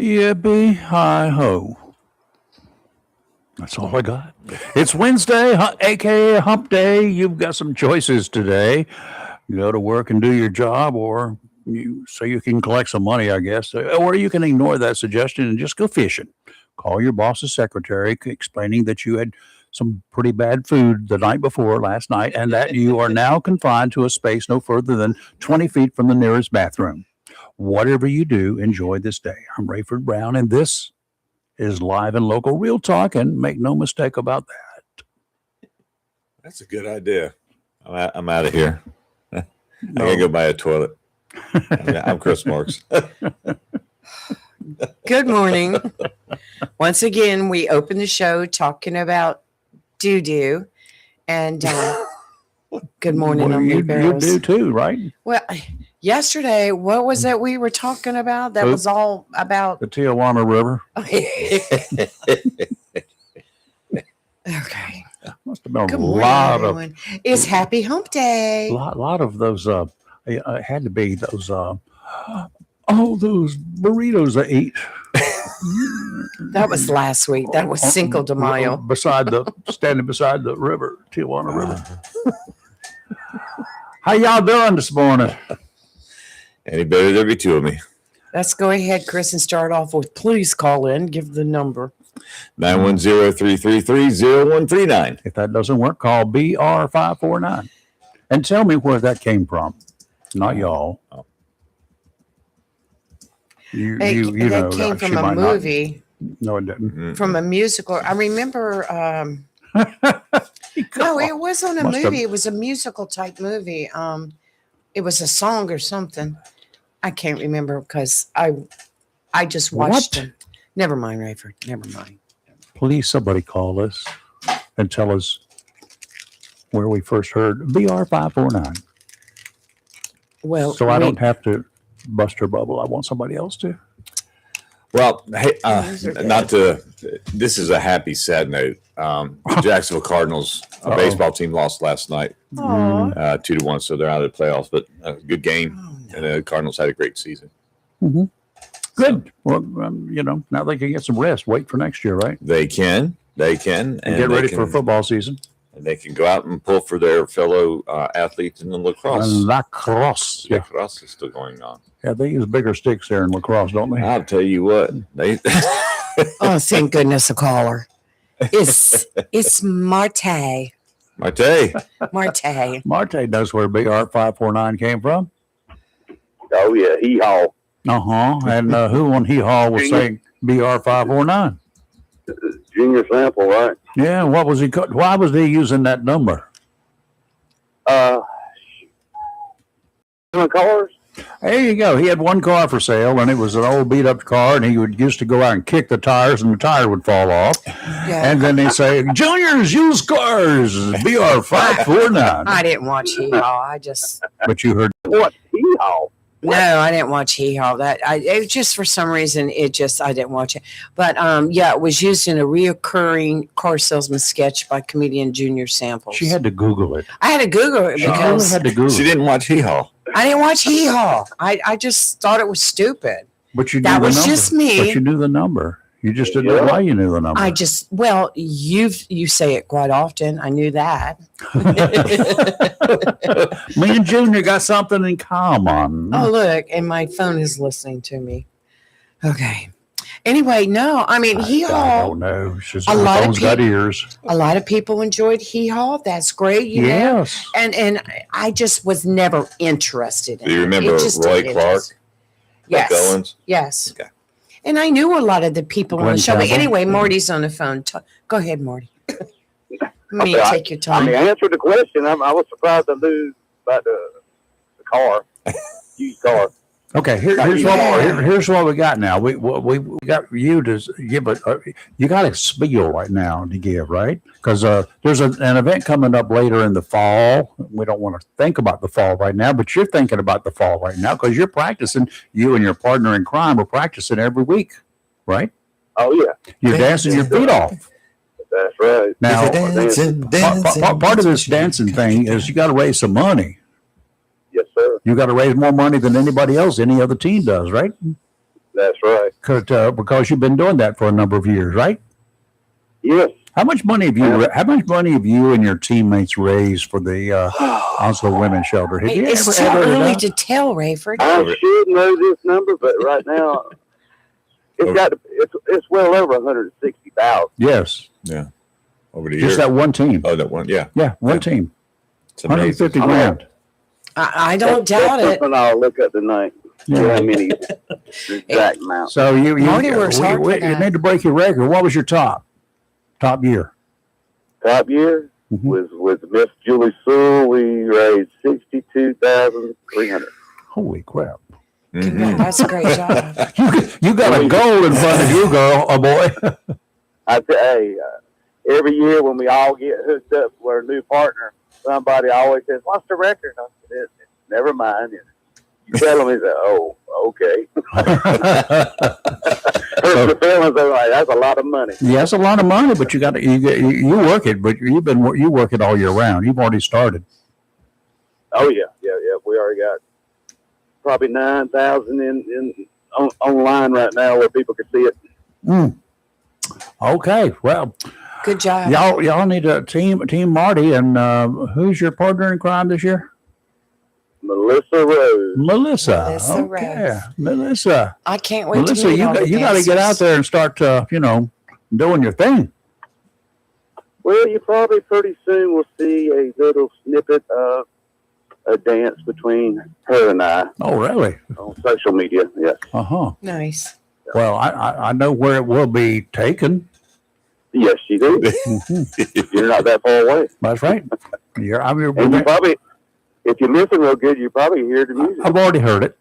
Yippee hi ho. That's all I got. It's Wednesday, aka Hump Day. You've got some choices today. Go to work and do your job, or so you can collect some money, I guess. Or you can ignore that suggestion and just go fishing. Call your boss's secretary explaining that you had some pretty bad food the night before last night and that you are now confined to a space no further than 20 feet from the nearest bathroom. Whatever you do, enjoy this day. I'm Rayford Brown, and this is live and local real talk, and make no mistake about that. That's a good idea. I'm out of here. I gotta go buy a toilet. I'm Chris Marks. Good morning. Once again, we open the show talking about doo-doo. And good morning, Well, you do too, right? Well, yesterday, what was that we were talking about? That was all about the Tijuana River. Okay. Must have been Good a morning, lot everyone. of. It's Happy Hump Day. Lot of those. It had to be those. Those burritos I ate. That was last week. That was Cinco de Mayo. Standing beside the river, Tijuana River. How y'all doing this morning? Any better, there'd be two of me. Let's go ahead, Chris, and start off with please call in. Give the number. 910-333-0139. If that doesn't work, call BR549 and tell me where that came from. Not y'all. Oh. You That know came that from she a might not. movie. No, it didn't. Mm-mm. From a musical. I remember. No, it wasn't a movie. It was a musical type movie. It was a song or something. I can't remember because I just watched it. Never mind, Rayford. Never mind. Please, somebody call us and tell us where we first heard BR549. Well, So I don't have to bust her bubble. I want somebody else to. Well, hey, this is a happy, sad note. The Jacksonville Cardinals, baseball team, lost last night, 2-1, so they're out of the playoffs. But a good game, and the Cardinals had a great season. Mm-hmm. Good. Well, now they can get some rest. Wait for next year, right? They can, and get ready for football season. And they can go out and pull for their fellow athletes in the lacrosse. Lacrosse. Yeah. Lacrosse is still going on. Yeah, they use bigger sticks there in lacrosse, don't they? I'll tell you what. Oh, thank goodness a caller. It's Marte. Marte knows where BR549 came from. Oh, yeah, hee-haw. And who on hee-haw was saying BR549? Junior Sample, right? Yeah, why was he using that number? Cars? There you go. He had one car for sale, and it was an old beat-up car, and he used to go out and kick the tires, and the tire would fall off. Yeah. And then they say, Junior's used cars, BR549. I didn't watch Hee Haw. But you heard what? Hee Haw? No, I didn't watch Hee Haw. It just for some reason I didn't watch it. But it was used in a reoccurring car salesman sketch by comedian Junior Samples. She had to Google it. I had to Google it because she didn't watch Hee Haw. I didn't watch Hee Haw. I just thought it was stupid. But you knew that was number. Just me. But you knew the number. You just didn't know why you knew the number. You say it quite often. I knew that. Me and Junior got something in common. Oh, look, and my phone is listening to me. Okay. Anyway, no, I mean, Hee Haw. I don't know. Her phone's got ears. A lot of people enjoyed Hee Haw. That's great. Yes. Know? And I just was never interested in it. Do you remember Roy Clark? Yes. Owens? Yes. Okay. And I knew a lot of the people on the show. But anyway, Marty's on the phone. Go ahead, Marty. Take your time. I answered the question. I was surprised to lose about the car, used car. Okay, here's what we got now. We got you to give you got a spiel right now to give, right? Because there's an event coming up later in the fall. We don't want to think about the fall right now, but you're thinking about the fall right now because you're practicing. You and your partner in crime are practicing every week, right? Oh yeah, you're dancing your feet off. That's right. Now, part of this dancing thing is you got to raise some money. Yes, sir. You got to raise more money than anybody else, any other team does, right? That's right. Because you've been doing that for a number of years, right? Yes. How much money have you and your teammates raised for the Oslo Women's Shelter? Have you It's too ever early done? to tell, Rayford. I should know this number, but right now it's well over 160,000. Yes, Yeah. Over the just years. that one team. Oh, that one. Yeah. Yeah, one team. It's amazing. 150 grand. I don't doubt That's it. something I'll look up tonight. Yeah. How many exact amount? So Marty works hard for you that. need to break your record. What was your top year? Top year Mhm. was with Miss Julie Sewell. We raised 62,300. Holy crap! Mhm. That's a great job. You got a goal in front of you, girl, oh boy. Every year when we all get hooked up with a new partner, somebody always says, "What's the record?" I said, "Never mind." You tell them, he said, "Oh, okay." Hurts the feelings. They're like, "That's a lot of money." Yeah, it's a lot of money, but you work it, but you work it all year round. You've already started. Oh yeah. We already got probably 9,000 online right now where people can see it. Mm. Okay, well, Good job. y'all need a team Marty, and who's your partner in crime this year? Melissa Rose. Melissa. Melissa Okay, Rose. Melissa. I can't wait Melissa, to meet all the you got to get out dancers. there and start, doing your thing. Well, you probably pretty soon will see a little snippet of a dance between her and I Oh, really? on social media. Yes. Uh-huh. Nice. Well, I know where it will be taken. Yes, you do. Mhm. You're not that far away. That's right. And you probably, if you listen real good, you probably hear the music. I've already heard it.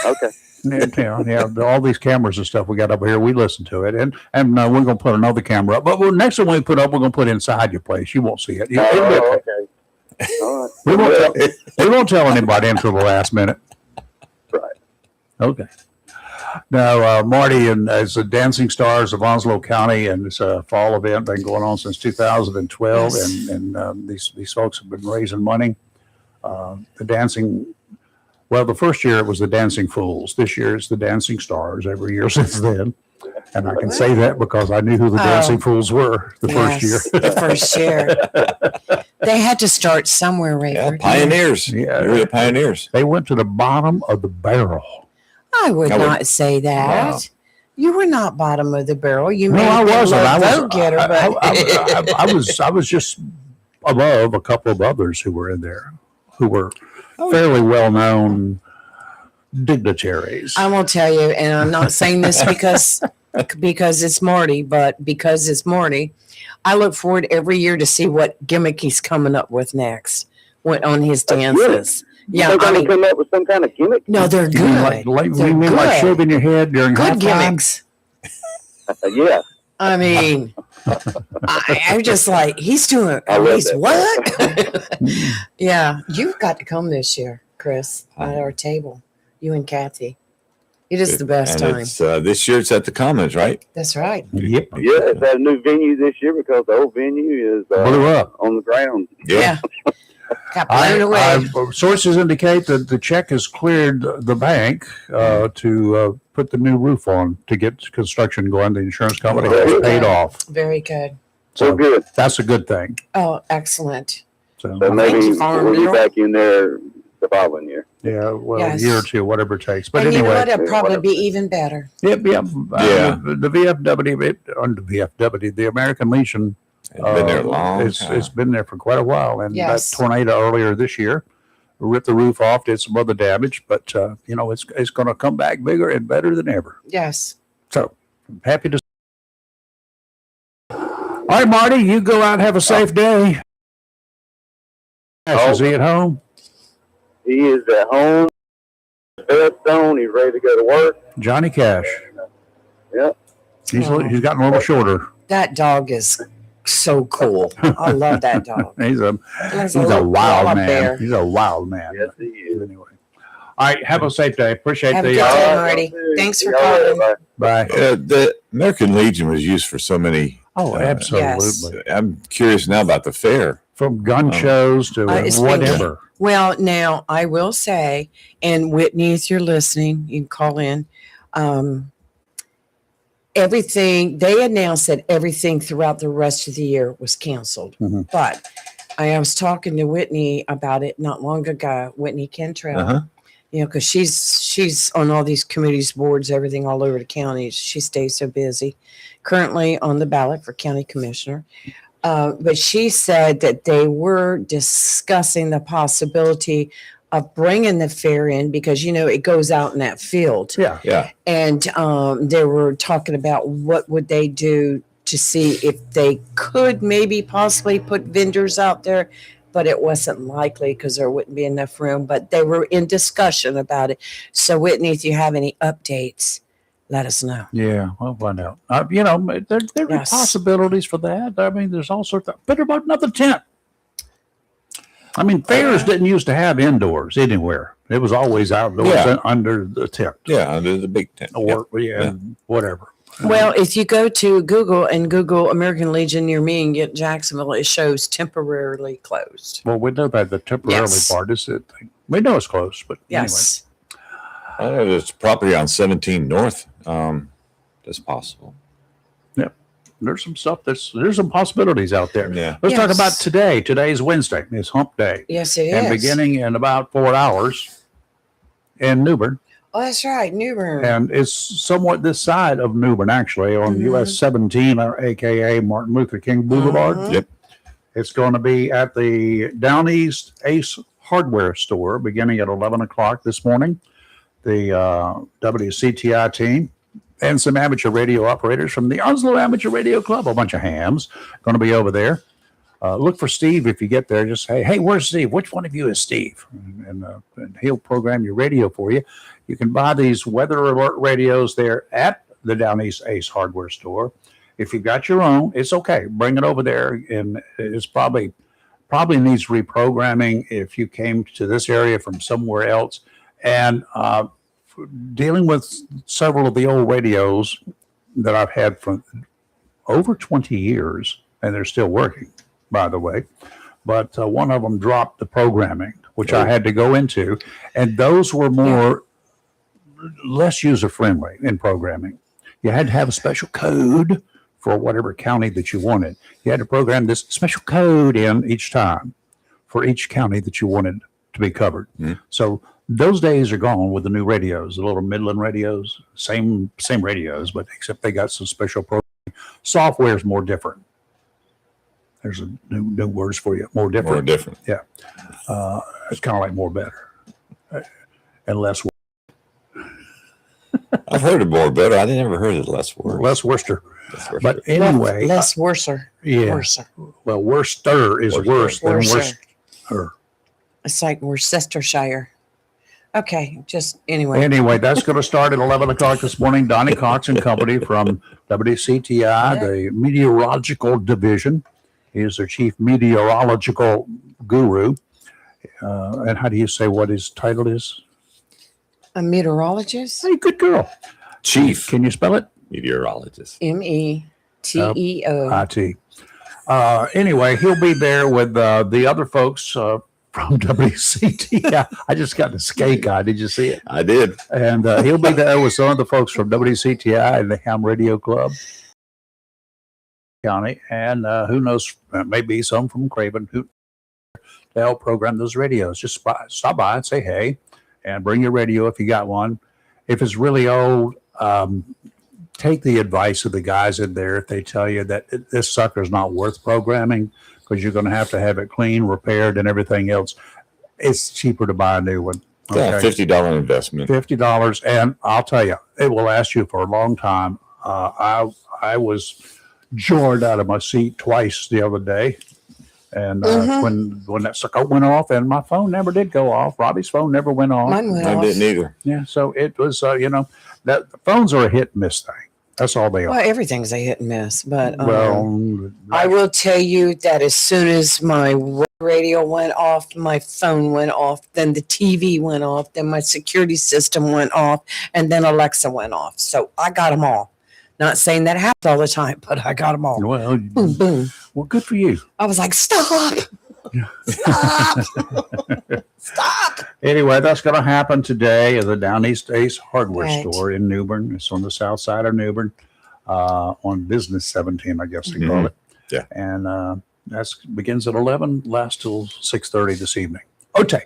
Okay. Yeah, all these cameras and stuff we got up here, we listen to it, and we're gonna put another camera up. But next one we put up, we're gonna put inside your place. You won't see it. Oh, okay. All right. We won't tell anybody until the last minute. Right. Okay. Now, Marty, and as the Dancing Stars of Onslow County, and it's a fall event been going on since 2012, Yes. and these folks have been raising money. The dancing. Well, the first year it was the Dancing Fools. This year it's the Dancing Stars. Every year since then, and I can say that because I knew who the Dancing Fools were the first year. The first year. They had to start somewhere, Yeah, Rayford. pioneers. Yeah. They were the pioneers. They went to the bottom of the barrel. I would I would- not say that. Wow. You were not bottom of the barrel. You No, may I have been wasn't. low I was. go-getter, but I was just above a couple of others who were in there, who were fairly well-known dignitaries. I will tell you, and I'm not saying this because it's Marty, but because it's Marty, I look forward every year to see what gimmick he's coming up with next on his dances. Yeah, They're I going to mean, come up with some kind of gimmick. no, they're You mean good. like They're you mean like good. shaving your head during Good halftime? gimmicks. Yeah. I mean, I'm just like, he's doing, I love he's that. what? Yeah, you've got to come this year, Chris, at our table. You and Kathy. It is the best And time. it's, this year it's at the Commons, right? That's right. Yep, Yeah, it's at a new venue this year because the old venue is blew up. on the ground. Yeah. Got blown away. Sources indicate that the check has cleared the bank to put the new roof on to get construction going. The insurance company has paid off, Very good. So so good. that's a good thing. Oh, excellent. So So maybe you, Farm we'll be Bureau. back in there the following year. yeah, well, Yes. a year or two, whatever it takes. But And you know what? anyway, It'll probably be even better. yep. Yeah. The VFW, under VFW, the American Legion. It's been there a long It's time. been there for quite a while, and Yes. that tornado earlier this year ripped the roof off, did some other damage, but it's going to come back bigger and better than ever. Yes. So I'm happy to. All right, Marty, you go out and have a safe day. Is he at home? He is at home. Headstone. He's ready to go to work. Johnny Cash. Yep. He's gotten a little shorter. That dog is so cool. I love that dog. He's a He's wild man. bear. He's a wild man. Yes, he is. Anyway. All right, have a safe day. Appreciate Have a the good day. All Marty. y'all Thanks too. for Y'all later, calling. bye. bye. The American Legion was used for so many. Oh, absolutely. I'm curious now about the fair. From gun shows to it's been whatever. Well, now I will say, and Whitney, if you're listening, you can call in. Everything they announced that everything throughout the rest of the year was canceled. Mhm. But I was talking to Whitney about it not long ago. Whitney Cantrell, Uh-huh. because she's on all these committees, boards, everything all over the county. She stays so busy. Currently on the ballot for county commissioner. But she said that they were discussing the possibility of bringing the fair in because, it goes out in that field. Yeah. Yeah. And they were talking about what would they do to see if they could maybe possibly put vendors out there, but it wasn't likely because there wouldn't be enough room. But they were in discussion about it. So, Whitney, if you have any updates, let us know. Yeah, we'll find out. There are Yes. possibilities for that. I mean, there's all sorts of. But about another tent. I mean, fairs didn't used to have indoors anywhere. It was always outdoors Yeah. under the tent. Yeah, under the big tent. Or Yeah. whatever. Well, if you go to Google and Google American Legion near me and get Jacksonville, it shows temporarily closed. Well, we know that the temporarily Yes. part is it. We know it's close, but Yes. I know there's property on 17 North. That's possible. anyway, there's some stuff there's some possibilities out there. Yeah. Let's talk Yes. about today. Today's Wednesday. It's Hump Day. Yes, it is. And beginning in about 4 hours in Newbern. Oh, that's right. Newbern. And it's somewhat this side of Newbern, actually, on Mhm. US 17, or AKA Martin Luther King Boulevard. Mhm. Yep. It's going to be at the Down East Ace Hardware Store beginning at 11 o'clock this morning. The WCTI team and some amateur radio operators from the Onslow Amateur Radio Club, a bunch of hams, going to be over there. Look for Steve if you get there. Just say, hey, where's Steve? Which one of you is Steve? And he'll program your radio for you. You can buy these weather alert radios there at the Down East Ace Hardware Store. If you've got your own, it's okay. Bring it over there, and it's probably needs reprogramming if you came to this area from somewhere else. And dealing with several of the old radios that I've had for over 20 years, and they're still working, by the way. But one of them dropped the programming, which I had to go into, and those were less user friendly in programming. You had to have a special code for whatever county that you wanted. You had to program this special code in each time for each county that you wanted to be covered. Mm. So those days are gone with the new radios, the little Midland radios, same radios, but except they got some special programming. Software is more different. There's a new words for you. More different. More different. Yeah. It's kind of like more better and less I've heard of more better. I never heard of less worse. less Worcester. Less worse. But anyway, less worser. yeah. Worser. Well, Worcester is Worcester. worse than Worcester. Worcester. It's like Worcestershire. Okay, just anyway. Anyway, that's going to start at 11 o'clock this morning. Donnie Cox and Company from WCTI, the meteorological division. He is their chief meteorological guru. And how do you say what his title is? A meteorologist? Hey, good girl. Chief Can you spell it? meteorologist. METEO. IT. Anyway, he'll be there with the other folks from WCTI. I just got the skate guy. Did you see it? I did. And he'll be there with some of the folks from WCTI and the Ham Radio Club County. And who knows, maybe some from Craven who to help program those radios. Just stop by and say hey, and bring your radio if you got one. If it's really old, take the advice of the guys in there if they tell you that this sucker's not worth programming because you're going to have it clean, repaired, and everything else. It's cheaper to buy a new one. Yeah, $50 investment. $50, and I'll tell you, it will last you for a long time. I was jarred out of my seat twice the other day, and when that sucker went off, and my phone never did go off. Robbie's phone never went off. Mine went I off. didn't either. Yeah, so it was, that phones are a hit and miss thing. That's all they are. Well, everything's a hit and miss, but Well, I will tell you that as soon as my radio went off, my phone went off, then the TV went off, then my security system went off, and then Alexa went off. So I got them all. Not saying that happens all the time, but I got them all. well, Boom, boom. well, good for you. I was like, stop. Stop. Stop. Anyway, that's going to happen today at the Down East Ace Hardware Right. Store in New Bern. It's on the south side of New Bern, on Business 17, I guess they call it. Yeah. And that begins at 11, lasts till 6:30 this evening. Okay.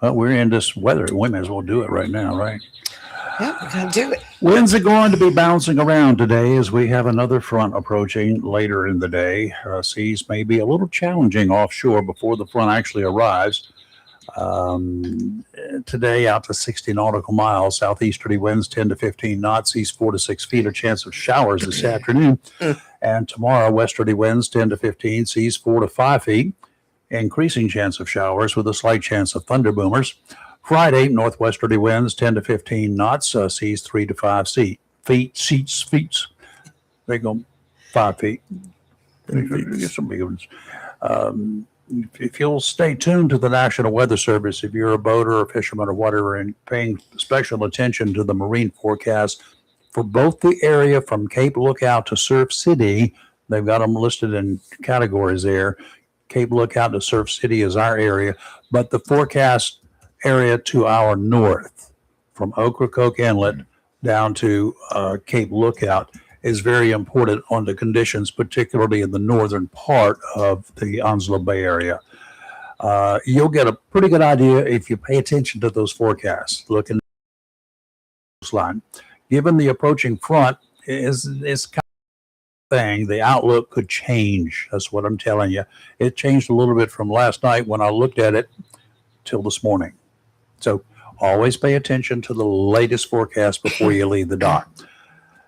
Well, we're in this weather. We may as well do it right now, right? Yeah, we're going to do it. Winds are going to be bouncing around today as we have another front approaching later in the day. Seas may be a little challenging offshore before the front actually arrives. Today out to 60 nautical miles, southeasterly winds 10 to 15 knots, east 4 to 6 feet, a chance of showers this afternoon. And tomorrow, westerly winds 10 to 15, seas 4 to 5 feet, increasing chance of showers with a slight chance of thunder boomers. Friday, northwesterly winds 10 to 15 knots, seas 3 to 5 feet. They go 5 feet. Get some big ones. If you'll stay tuned to the National Weather Service, if you're a boater or fisherman or whatever, and paying special attention to the marine forecast for both the area from Cape Lookout to Surf City, they've got them listed in categories there. Cape Lookout to Surf City is our area, but the forecast area to our north, from Ocracoke Inlet down to Cape Lookout, is very important on the conditions, particularly in the northern part of the Onslow Bay area. You'll get a pretty good idea if you pay attention to those forecasts. Look in the coastline. Given the approaching front is kind of thing, the outlook could change. That's what I'm telling you. It changed a little bit from last night when I looked at it till this morning. So always pay attention to the latest forecast before you leave the dock.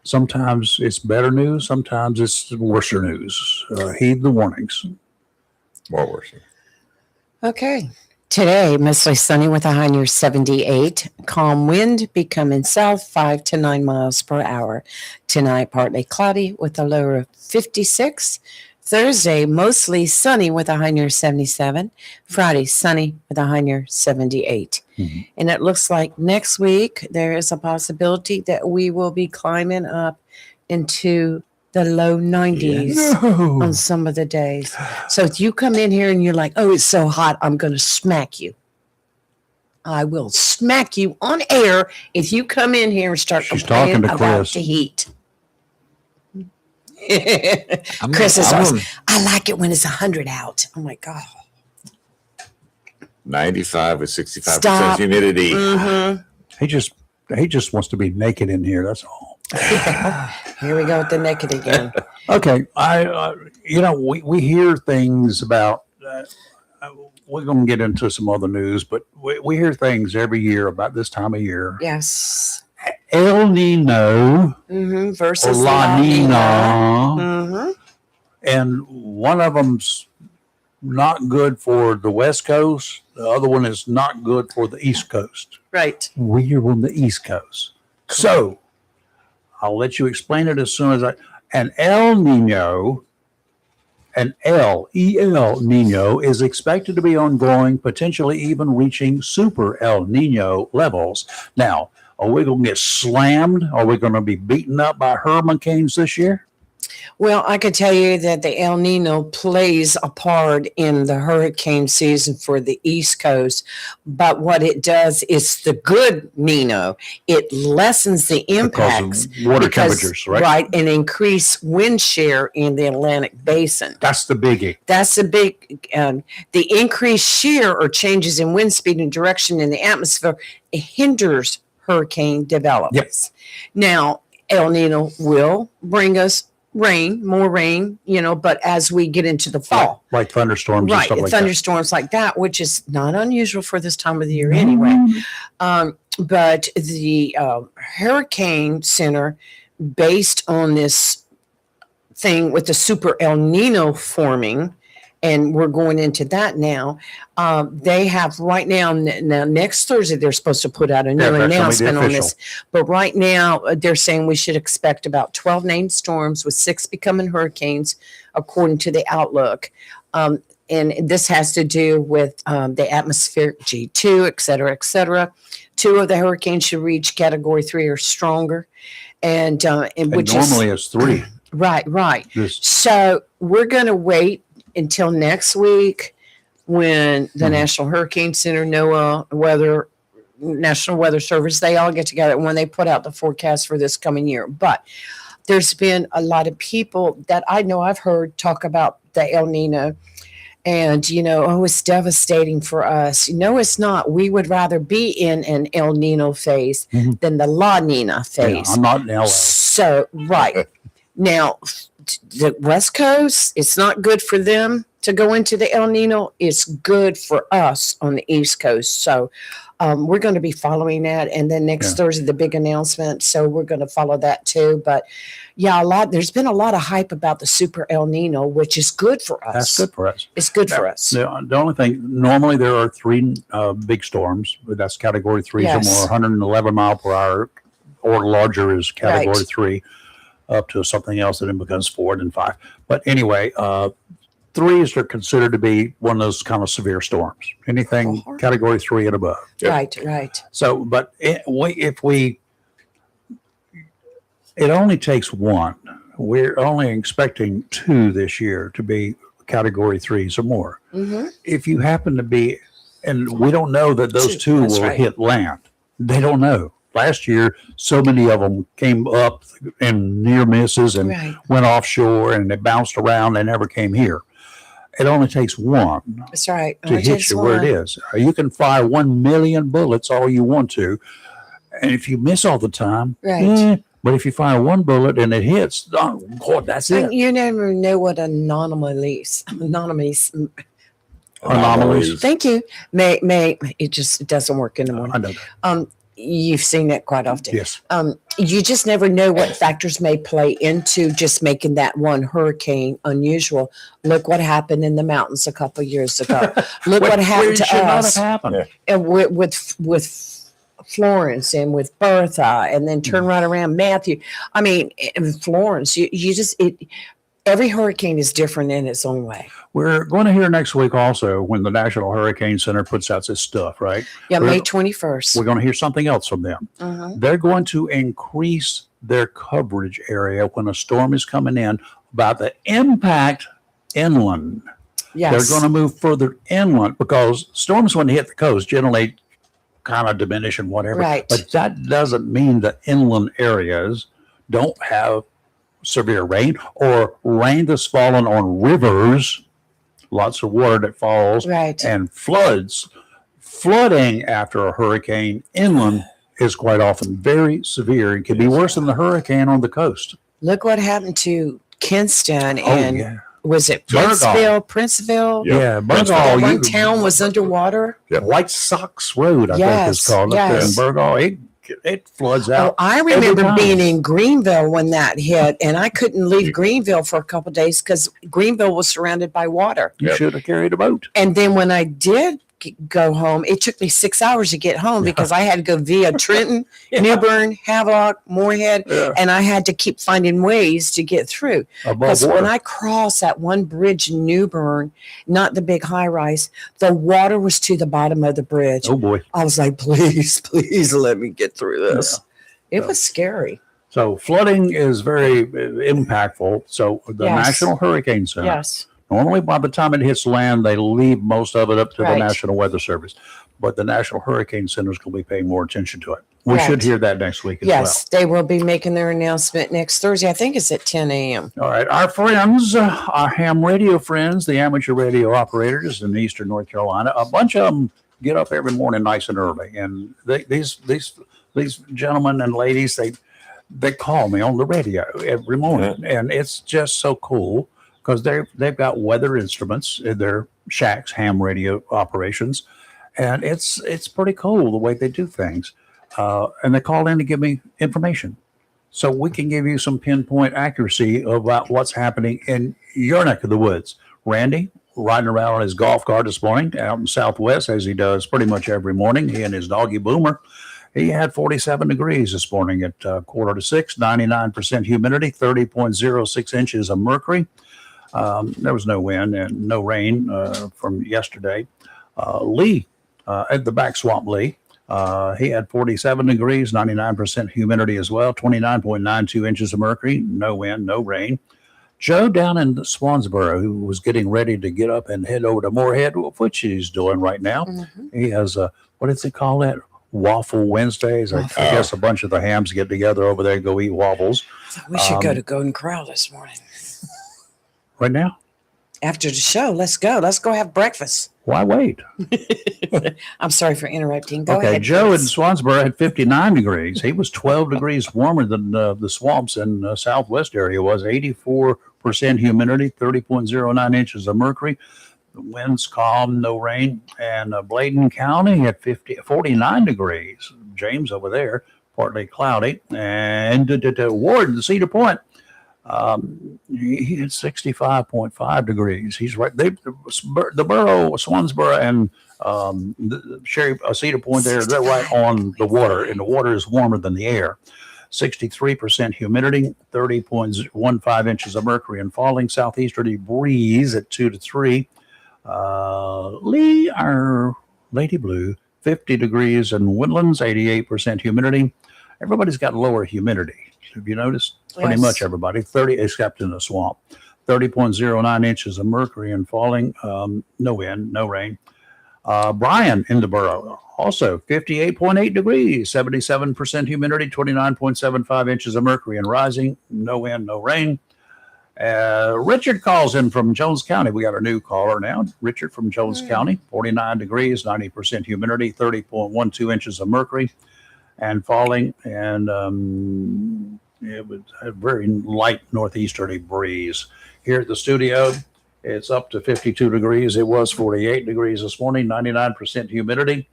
Sometimes it's better news. Sometimes it's worser news. Heed the warnings. More worse. Okay. Today, mostly sunny with a high near 78. Calm wind becoming south 5 to 9 miles per hour. Tonight, partly cloudy with a low of 56. Thursday, mostly sunny with a high near 77. Friday, sunny with a high near 78. Mm-hmm. And it looks like next week there is a possibility that we will be climbing up into the low 90s on some of the days. So if you come in here and you're like, oh, it's so hot, I'm going to smack you. I will smack you on air if you come in here and start complaining about the heat. Chris is always, I like it when it's 100 out. I'm like, oh. 95 with 65% humidity. Mm-hmm. He just wants to be naked in here. That's all. Here we go with the naked again. Okay, we hear things about. We're going to get into some other news, but we hear things every year about this time of year. Yes. El Nino versus La Nina. Mm-hmm. And one of them's not good for the West Coast. The other one is not good for the East Coast. Right. We're on the East Coast. So I'll let you explain it as soon as an El Nino, El Nino is expected to be ongoing, potentially even reaching super El Nino levels. Now, are we going to get slammed? Are we going to be beaten up by hurricanes this year? Well, I could tell you that the El Nino plays a part in the hurricane season for the East Coast. But what it does is the good Nino. It lessens the impacts. Because of water temperatures, right? Right, and increase wind shear in the Atlantic Basin. That's the biggie. That's the big, the increased shear or changes in wind speed and direction in the atmosphere hinders hurricane development. Yes. Now, El Nino will bring us more rain, but as we get into the fall. Like thunderstorms and stuff like thunderstorms like that, which is not unusual for this time of the year anyway. But the Hurricane Center, based on this thing with the super El Nino forming, and we're going into that now. They have right now next Thursday, they're supposed to put out a new announcement on this. But right now, they're saying we should expect about 12 named storms with 6 becoming hurricanes, according to the outlook. And this has to do with the atmospheric G2, et cetera, et cetera. 2 of the hurricanes should reach category 3 or stronger. And which normally it's 3. Right. So we're going to wait until next week when the National Hurricane Center, National Weather Service, they all get together when they put out the forecast for this coming year. But there's been a lot of people that I know I've heard talk about the El Nino and, it's devastating for us. No, it's not. We would rather be in an El Nino phase than the La Nina phase. Yeah, I'm not in LA. So, right. Now, the West Coast, it's not good for them to go into the El Nino. It's good for us on the East Coast. So, we're going to be following that. And then next Thursday, the big announcement. So we're going to follow that too. But there's been a lot of hype about the super El Nino, which is good for us. That's good for us. It's good for us. The only thing, normally there are 3 big storms. That's category 3 or more, 111 mile per hour or larger is category 3, up to something else that then becomes 4 and 5. But anyway, 3s are considered to be one of those kind of severe storms. Anything category 3 and above. Right. So, but it only takes 1. We're only expecting 2 this year to be category 3s or more. Mm-hmm. If you happen to be, and we don't know that those 2 will hit land. They don't know. Last year, so many of them came up in near misses and went offshore and they bounced around. They never came here. It only takes 1 That's right. to hit you where it is. You can fire 1 million bullets all you want to. And if you miss all the time, but if you fire 1 bullet and it hits, that's it. And you never know what anomalies. Thank you. It doesn't work in the morning. I know that. You've seen that quite often. Yes. You just never know what factors may play into just making that one hurricane unusual. Look what happened in the mountains a couple of years ago. Look what happened to us. And with Florence and with Bertha, and then turn right around Matthew. I mean, in Florence, every hurricane is different in its own way. We're going to hear next week also when the National Hurricane Center puts out this stuff, right? Yeah, May 21st. We're going to hear something else from them. They're going to increase their coverage area when a storm is coming in about the impact inland. Yes. They're going to move further inland because storms, when they hit the coast, generally kind of diminish and whatever. Right. But that doesn't mean the inland areas don't have severe rain or rain that's fallen on rivers, lots of water that falls, and floods. Flooding after a hurricane inland is quite often very severe and can be worse than the hurricane on the coast. Look what happened to Kinston and was it Princeville? Yeah, Burgall. One town was underwater. White Sox Road, I think it's called. Yes. In Burgall, it floods out. Oh, I remember being in Greenville when that hit, and I couldn't leave Greenville for a couple of days because Greenville was surrounded by water. You should have carried a boat. And then when I did go home, it took me 6 hours to get home because I had to go via Trenton, New Bern, Havelock, Moorhead, and I had to keep finding ways to get through. Because when I crossed that one bridge in New Bern, not the big high rise, the water was to the bottom of the bridge. Oh boy. I was like, please let me get through this. It was scary. So flooding is very impactful. So the National Hurricane Center. Normally, by the time it hits land, they leave most of it up to the National Weather Service. But the National Hurricane Center is going to be paying more attention to it. We should hear that next week as well. Yes, they will be making their announcement next Thursday. I think it's at 10 a.m. All right. Our friends, our ham radio friends, the amateur radio operators in eastern North Carolina, a bunch of them get up every morning nice and early. And these gentlemen and ladies, they call me on the radio every morning. And it's just so cool. Because they've got weather instruments in their shacks, ham radio operations, and it's pretty cool the way they do things. And they call in to give me information, so we can give you some pinpoint accuracy about what's happening in your neck of the woods. Randy riding around on his golf cart this morning out in Southwest, as he does pretty much every morning. He and his doggy Boomer. He had 47 degrees this morning at 5:45, 99% humidity, 30.06 inches of mercury. There was no wind and no rain from yesterday. Lee, at the back swamp Lee, he had 47 degrees, 99% humidity as well, 29.92 inches of mercury, no wind, no rain. Joe down in Swansboro, who was getting ready to get up and head over to Moorhead, which he's doing right now. Mhm. He has a, what does they call that? Waffle Wednesdays. I guess a bunch of the hams get together over there and go eat waffles. We should go to Golden Corral this morning. Right now? After the show, let's go. Let's go have breakfast. Why wait? I'm sorry for interrupting. Go Okay, ahead. Joe in please. Swansboro had 59 degrees. He was 12 degrees warmer than the swamps in the southwest area was. 84% humidity, 30.09 inches of mercury. The winds calm, no rain. And Bladen County at 49 degrees. James over there, partly cloudy. And Ward, the Cedar Point, he had 65.5 degrees. He's right. The borough, Swansboro, and Cedar Point they're right on the water, and the water is warmer than the air. 63% humidity, 30.15 inches of mercury, and falling southeasterly breeze at 2 to 3. Lady Blue, 50 degrees in Woodlands, 88% humidity. Everybody's got lower humidity. Have you noticed? Pretty Yes. much everybody, 30, except in the swamp. 30.09 inches of mercury and falling, no wind, no rain. Brian in the borough, also 58.8 degrees, 77% humidity, 29.75 inches of mercury and rising, no wind, no rain. Richard calls in from Jones County. We got a new caller now. Richard from Jones County, 49 degrees, 90% humidity, 30.12 inches of mercury and falling. And it was a very light northeasterly breeze. Here at the studio, it's up to 52 degrees. It was 48 degrees this morning, 99% humidity,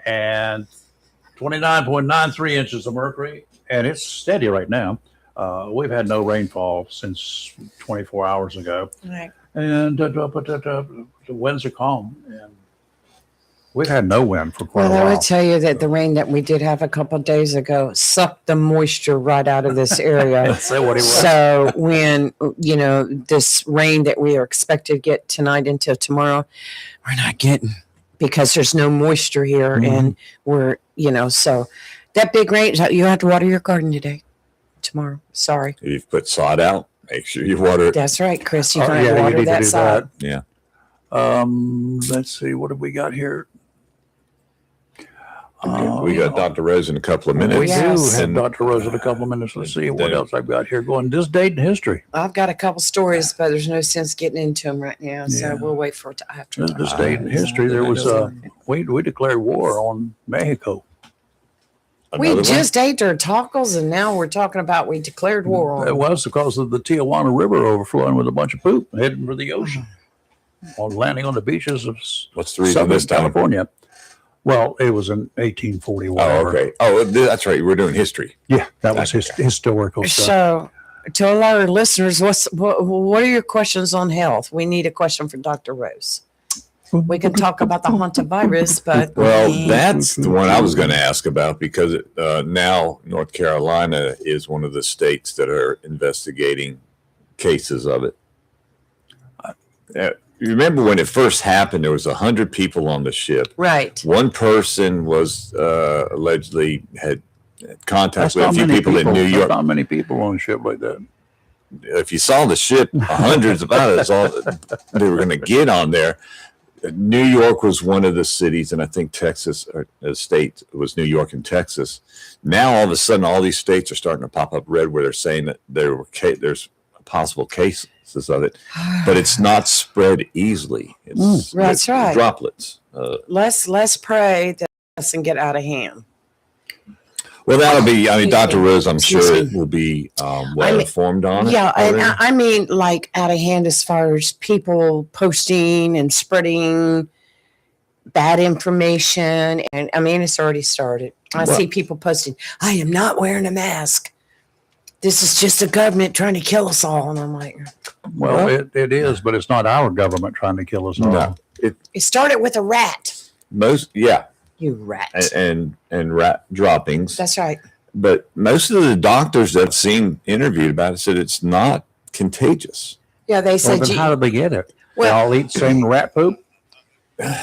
and 29.93 inches of mercury. And it's steady right now. We've had no rainfall since 24 hours ago. Right. And the winds are calm. And we've had no wind for quite Well, a I while. would tell you that the rain that we did have a couple of days ago sucked the moisture right out of this area. Say what he was. So when, this rain that we are expected to get tonight until tomorrow, we're not getting because there's no moisture here. Mhm. And we're, so that big rain, you have to water your garden tomorrow. Sorry. If you've put sod out, make sure you water it. That's right, Chris. You Oh, got to you water need to that do side. Yeah. Let's see. What have we got here? We got Dr. Rose in a couple of minutes. We Yes. do have And Dr. Rose in a couple of minutes. Let's see what Then- else I've got here going. This date in history. I've got a couple stories, but there's no sense getting into them right now. So Yeah. we'll wait for it after. This date in history, there was we declared war on Mexico. We another one? just ate their tacos, and now we're talking about we declared war on It them. was because of the Tijuana River overflowing with a bunch of poop heading for the ocean, on landing on the beaches of What's the reason Southern this time? California. Well, it was in 1840. Oh, Whatever. okay. Oh, that's right. We're doing history. Yeah, that was Okay. historical stuff. So, to all our listeners, what are your questions on health? We need a question for Dr. Rose. We can talk about the hantavirus, but Well, that's the one I was going to ask about because now North Carolina is one of the states that are investigating cases of it. You remember when it first happened, there was 100 people on the ship. right. One person was allegedly had contact That's with a not few many people in New There's York. not many people on a ship like that. If you saw the ship, hundreds of others, all they were going to get on there. New York was one of the cities, and I think Texas, or the state was New York and Texas. Now, all of a sudden, all these states are starting to pop up red where they're saying that there's possible cases of it, but it's not spread easily. It's That's right. droplets. Let's pray that it doesn't get out of hand. Well, that'll be, I mean, Excuse Dr. me. Rose, I'm Excuse sure me. it will be I well mean, informed on it. Yeah, and already. I mean, like out of hand as far as people posting and spreading bad information, and I mean, it's already started. I Well- see people posting, "I am not wearing a mask. This is just the government trying to kill us all," and I'm like, Well, it is, but it's not our government trying to kill us all. No, "It started with a rat, you rat." and rat droppings. That's right. But most of the doctors that seem interviewed about it said it's not contagious. Yeah, they Well, said. then how did they get it? They Well- all eat the same rat poop?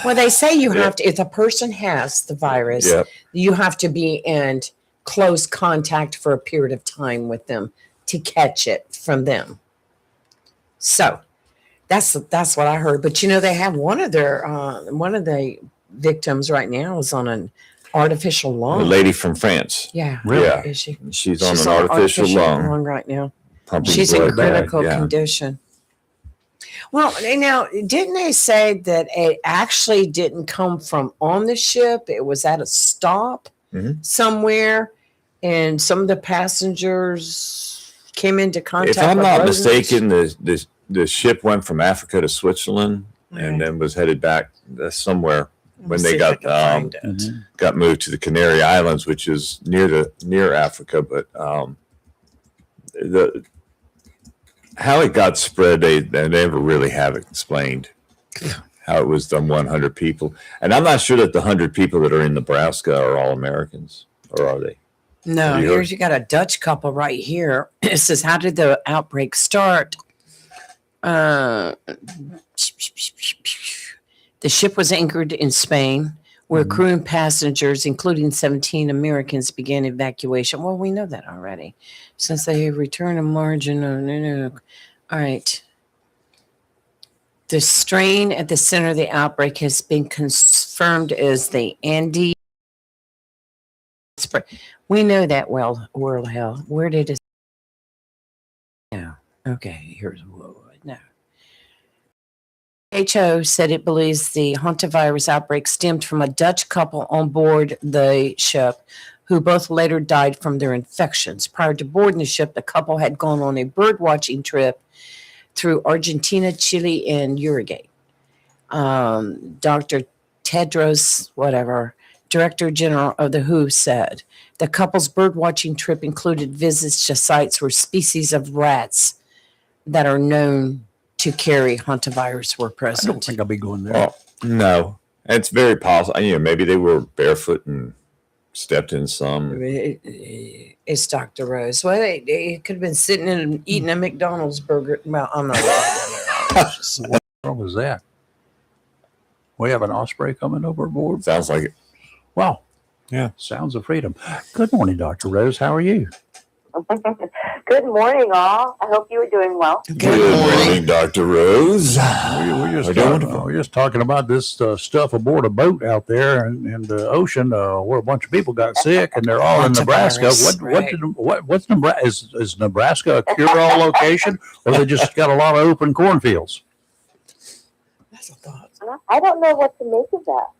Well, they say you have to, if a person has the virus, Yeah. you have to be in close contact for a period of time with them to catch it from them. So that's what I heard. But they have one of the victims right now is on an artificial The lung. lady from France. Yeah, Really? Yeah. Is she? She's on an artificial lung. right now. Pumping She's in blood back, critical yeah. condition. Well, now, didn't they say that it actually didn't come from on the ship? It was at a stop somewhere, and some of the passengers came into contact. If I'm with not rodents? mistaken, the ship went from Africa to Switzerland and then was headed back somewhere when they got moved to the Canary Islands, which is near Africa. But how it got spread, they never really have explained how it was done. 100 people, and I'm not sure that the 100 people that are in Nebraska are all Americans, or are they? No, you got a Dutch couple right here. It says, how did the outbreak start? The ship was anchored in Spain, where crew and passengers, including 17 Americans, began evacuation. Well, we know that already. Since they returned to margin. All right. The strain at the center of the outbreak has been confirmed as the Andes. We know that well, world health. Where did it? No. Okay, here's no. WHO said it believes the hantavirus outbreak stemmed from a Dutch couple on board the ship who both later died from their infections. Prior to boarding the ship, the couple had gone on a bird watching trip through Argentina, Chile, and Uruguay. Dr. Tedros, Director General of the WHO, said the couple's birdwatching trip included visits to sites where species of rats that are known to carry hantavirus were present. I don't think I'll be going there. Well, no, it's very possible. Maybe they were barefoot and stepped in some. It's Dr. Rose. Well, they could have been sitting and eating a McDonald's burger. Well, I'm not. What was that? We have an osprey coming overboard. Sounds like it. Wow. Yeah. Sounds of freedom. Good morning, Dr. Rose. How are you? Good morning, all. I hope you are doing well. Good morning, Dr. Rose. We're just talking about this stuff aboard a boat out there in the ocean where a bunch of people got sick, and they're all in Nebraska. What's Nebraska? Is Nebraska a cure-all location, or they just got a lot of open cornfields? That's a thought. I don't know what to make of that.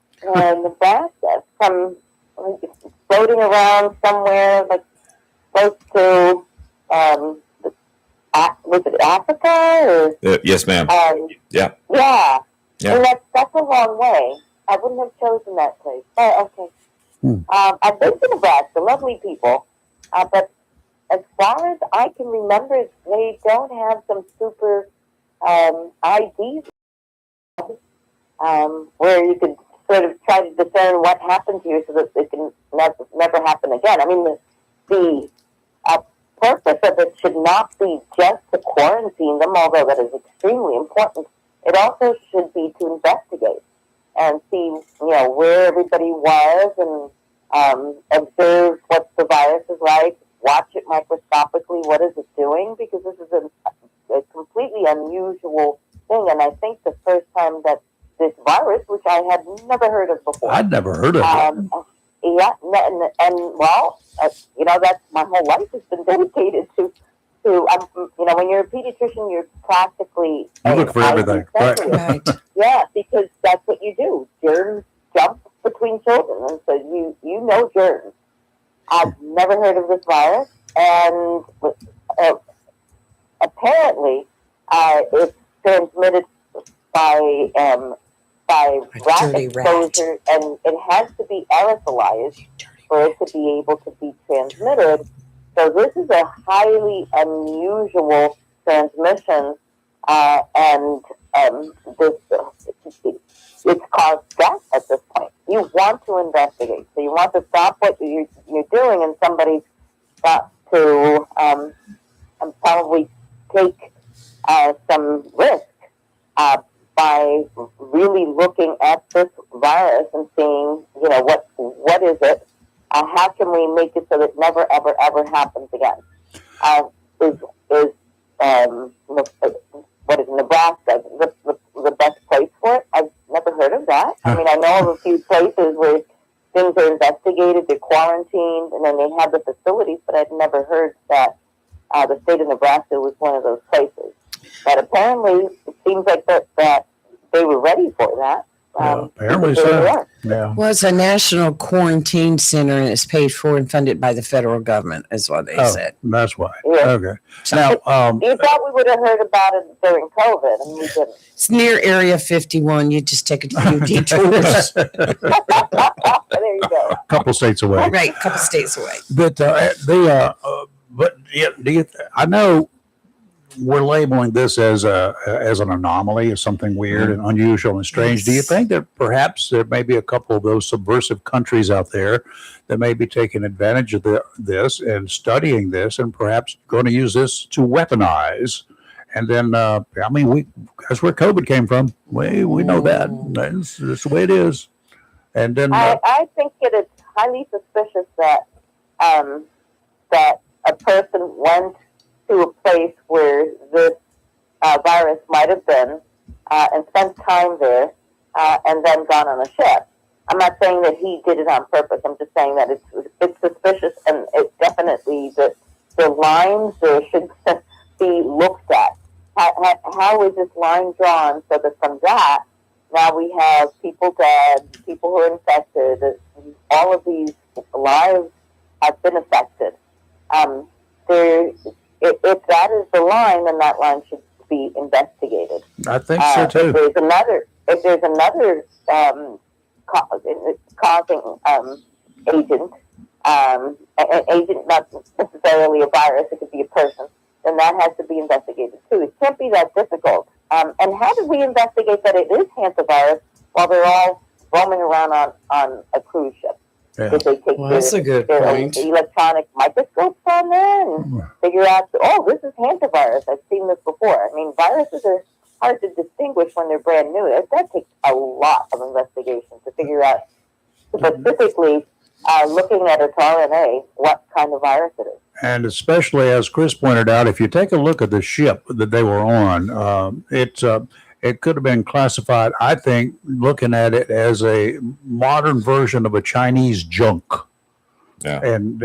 Nebraska, from floating around somewhere like close to, was it Africa? Or, yes, ma'am. Yeah. Yeah. And that's a long way. I wouldn't have chosen that place. Oh, okay. I've been to Nebraska, lovely people. But as far as I can remember, they don't have some super IDs where you could sort of try to discern what happened to you so that it can never happen again. I mean, the purpose of it should not be just to quarantine them, although that is extremely important. It also should be to investigate and see, where everybody was and observe what the virus is like, watch it microscopically, what is it doing, because this is a completely unusual thing. And I think the first time that this virus, which I had never heard of before. I'd never heard of it. Yeah, that's my whole life has been dedicated to when you're a pediatrician, you're practically you look for everything, right? Yeah, because that's what you do. Germs jump between children, and so you know germs. I've never heard of this virus, and apparently it's transmitted by rat exposure, and it has to be aerosolized for it to be able to be transmitted. So this is a highly unusual transmission, and it's caused death at this point. You want to investigate, so you want to stop what you're doing, and somebody's got to probably take some risk by really looking at this virus and seeing, what is it? How can we make it so that it never, ever, what is Nebraska, the best place for it? I've never heard of that. I mean, I know of a few places where things are investigated, they're quarantined, and then they have the facilities, but I'd never heard that the state of Nebraska was one of those places. But apparently, it seems like that they were ready for that. Apparently because they so. were. Yeah. Well, it's a national quarantine center, and it's paid for and funded by the federal government, is what they said. That's why. Yeah. Okay. Now, You thought we would have heard about it during COVID, and we didn't. It's near Area 51. You just take a few detours. There you go. a couple states away. Right, a couple states away. But I know we're labeling this as an anomaly, as something weird and unusual and strange. Do you think that perhaps there may be a couple of those subversive countries out there that may be taking advantage of this and studying this, and perhaps going to use this to weaponize? And then, that's where COVID came from. We know that. That's the way it is. And then, I think it is highly suspicious that that a person went to a place where this virus might have been and spent time there and then gone on a ship. I'm not saying that he did it on purpose. I'm just saying that it's suspicious, and it definitely the lines there should be looked at. How is this line drawn so that from that now we have people dead, people who are infected, all of these lives have been affected. If that is the line, then that line should be investigated. I think so too. If there's another causing agent, an agent, not necessarily a virus, it could be a person, then that has to be investigated too. It can't be that difficult. And how did we investigate that it is hantavirus while they're all roaming around on a cruise ship? Yeah. Did they take That's a good their point. electronic microscopes on there and figure out, this is hantavirus? I've seen this before. I mean, viruses are hard to distinguish when they're brand new. That takes a lot of investigation to figure out specifically, looking at its RNA, what kind of virus it is. And especially, as Chris pointed out, if you take a look at the ship that they were on, it could have been classified, I think, looking at it as a modern version of a Chinese junk. Yeah. And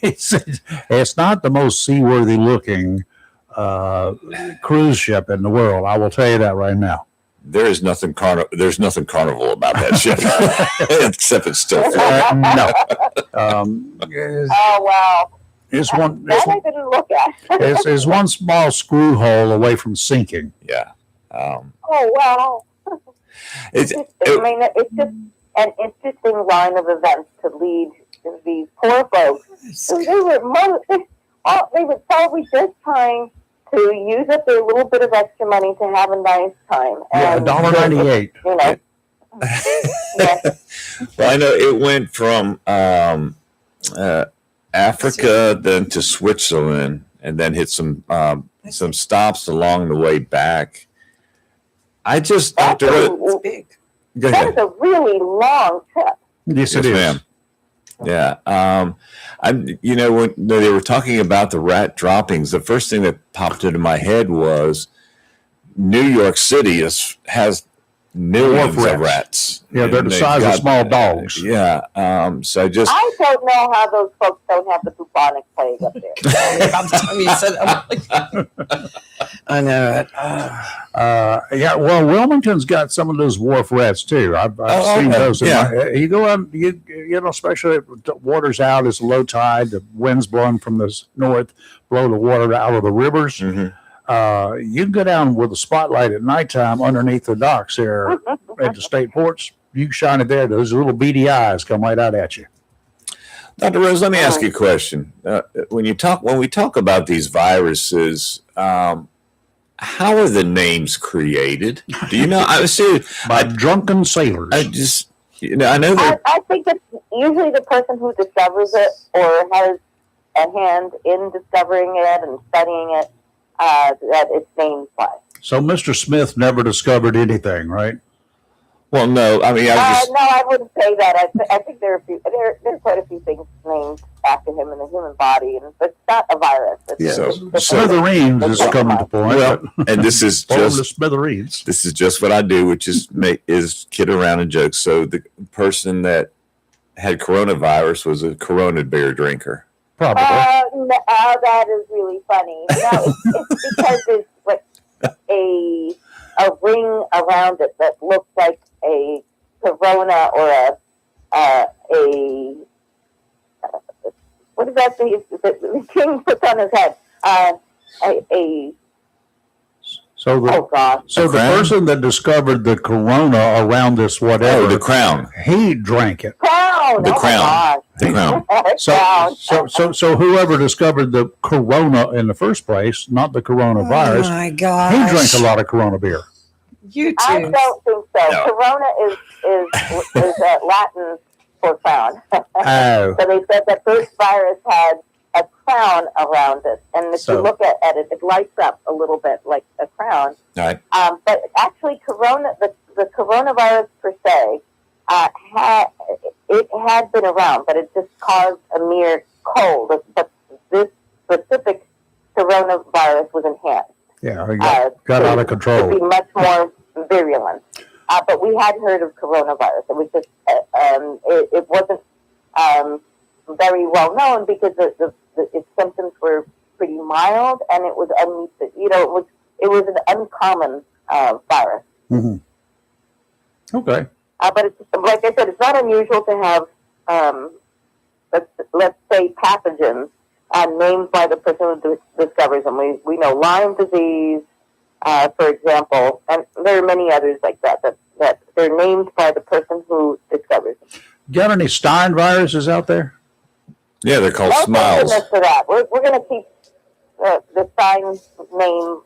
it's not the most seaworthy looking cruise ship in the world. I will tell you that right now. There's nothing carnival about that ship, except it's still floating. No. Oh, wow. It's one. That I didn't look at. It's one small screw hole away from sinking. Yeah. Oh, wow. It's just an interesting line of events to lead these poor folks. They were probably just trying to use up their little bit of extra money to have a nice time. Yeah, $1.98. You know. Yeah. Well, I know it went from Africa then to Switzerland, and then hit some stops along the way back. I just That's It's big. go that ahead. is a really long trip. Yes, it Yes, is. ma'am. Yeah. When they were talking about the rat droppings, the first thing that popped into my head was New York City has millions Wharf of rats. Yeah, they're And the they've size of got- small dogs. Yeah. So just I don't know how those folks don't have the bubonic plague up there. By the time you said that, I know it. Yeah, well, Wilmington's got some of those wharf rats too. I've seen okay. those. Yeah. You go out, you know, especially if the water's out, it's low tide, the wind's blowing from the north, blow the water out of the rivers. Mhm. You can go down with a spotlight at nighttime underneath the docks there at the state ports. You can shine it there. Those little beady eyes come right out at you. Dr. Rose, let me ask you a question. When we talk about these viruses, how are the names created? Do you know? I was serious. By drunken sailors. I just, I know that. I think it's usually the person who discovers it or has a hand in discovering it and studying it that it's named by. So Mr. Smith never discovered anything, right? Well, no. I mean, No, I wouldn't say that. I think there are quite a few things named after him in the human body, and it's not a virus. Yeah. It's Smithereens is coming to point. Well, and this is just smithereens. This is just what I do, which is kid around and joke. So the person that had coronavirus was a Corona beer drinker. Probably. No, that is really funny. No, it's because there's like a ring around it that looks like a Corona or a what is that thing the king puts on his head? So the, oh gosh. So the person that discovered the Corona around this whatever, the crown, he drank it. Crown. The crown. The crown. So whoever discovered the Corona in the first place, not the coronavirus, Oh my gosh. he drank a lot of Corona beer. You I too. don't think so. No. Corona is Latin for crown. Oh. So they said that this virus had a crown around it, and if So- you look at it, it lights up a little bit like a crown. All right. But actually, the coronavirus per se, it had been around, but it just caused a mere cold. But this specific coronavirus was enhanced. Yeah, it got out of To control. be much more virulent. But we had heard of coronavirus. It was just, it wasn't very well known because its symptoms were pretty mild, and it was it was an uncommon virus. Mm-hmm. Okay. But it's, like I said, it's not unusual to have let's say pathogens named by the person who discovers them. We know Lyme disease, for example, and there are many others like that they're named by the person who discovers them. Got any Stein viruses out there? Yeah, they're called No smiles. thankfulness for that. We're going to keep the Stein name,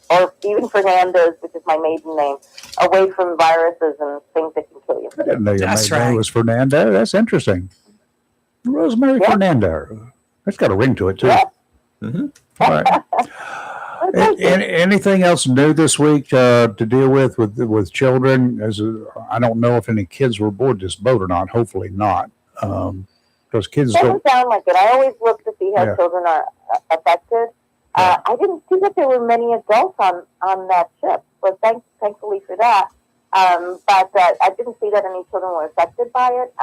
or even Fernandez, which is my maiden name, away from viruses and things that can kill you. I didn't know your That's maiden name right. was Fernando. That's interesting. Rosemary Yeah. Fernando. That's got a ring to it, too. Yeah. Mm-hmm. All right. Anything else new this week to deal with children? I don't know if any kids were aboard this boat or not. Hopefully not, because kids It don't. doesn't sound like it. I always look to see how Yeah. children are affected. Yeah. I didn't see that there were many adults on that ship, but thankfully for that. But I didn't see that any children were affected by it.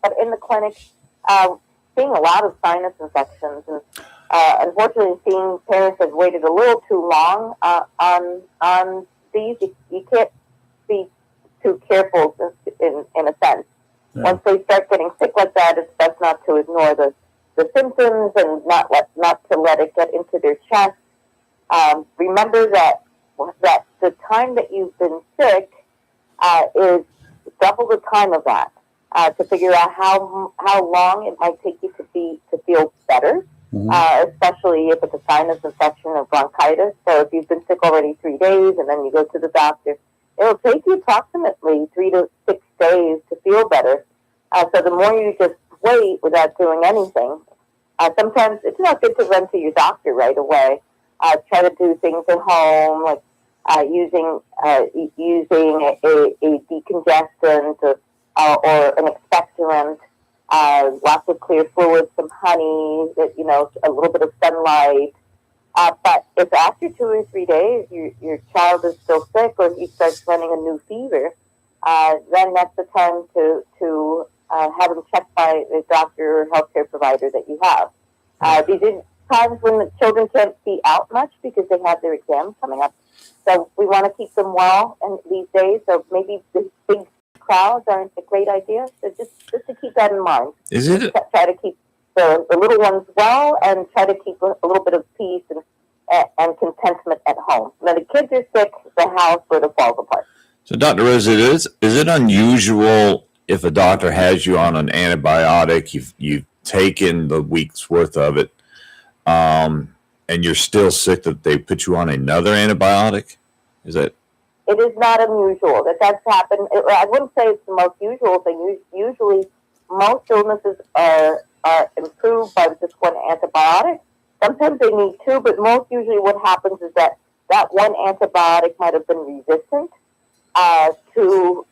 But in the clinic, seeing a lot of sinus infections, and unfortunately, seeing parents have waited a little too long on these. You can't be too careful in a sense. Yeah. Once they start getting sick like that, it's best not to ignore the symptoms and not to let it get into their chest. Remember that the time that you've been sick is double the time of that to figure out how long it might take you to feel better. Mhm. Especially if it's a sinus infection or bronchitis. So if you've been sick already 3 days and then you go to the doctor, it'll take you approximately 3 to 6 days to feel better. So the more you just wait without doing anything, sometimes it's not good to run to your doctor right away. Try to do things at home, like using a decongestant or an expectorant. Lots of clear fluids, some honey, a little bit of sunlight. But if after 2 or 3 days your child is still sick or he starts running a new fever, then that's the time to have him checked by the doctor or healthcare provider that you have. These are times when the children can't be out much because they have their exams coming up. So we want to keep them well in these days. So maybe the big crowds aren't a great idea. So just to keep that in mind. Is it? Try to keep the little ones well and try to keep a little bit of peace and contentment at home. When the kids are sick, the house sort of falls apart. So, Dr. Rose, is it unusual if a doctor has you on an antibiotic, you've taken the week's worth of it, and you're still sick, that they put you on another antibiotic? Is that? It is not unusual. That's happened. I wouldn't say it's the most usual thing. Usually, most illnesses are improved by just one antibiotic. Sometimes they need two, but most usually what happens is that one antibiotic might have been resistant to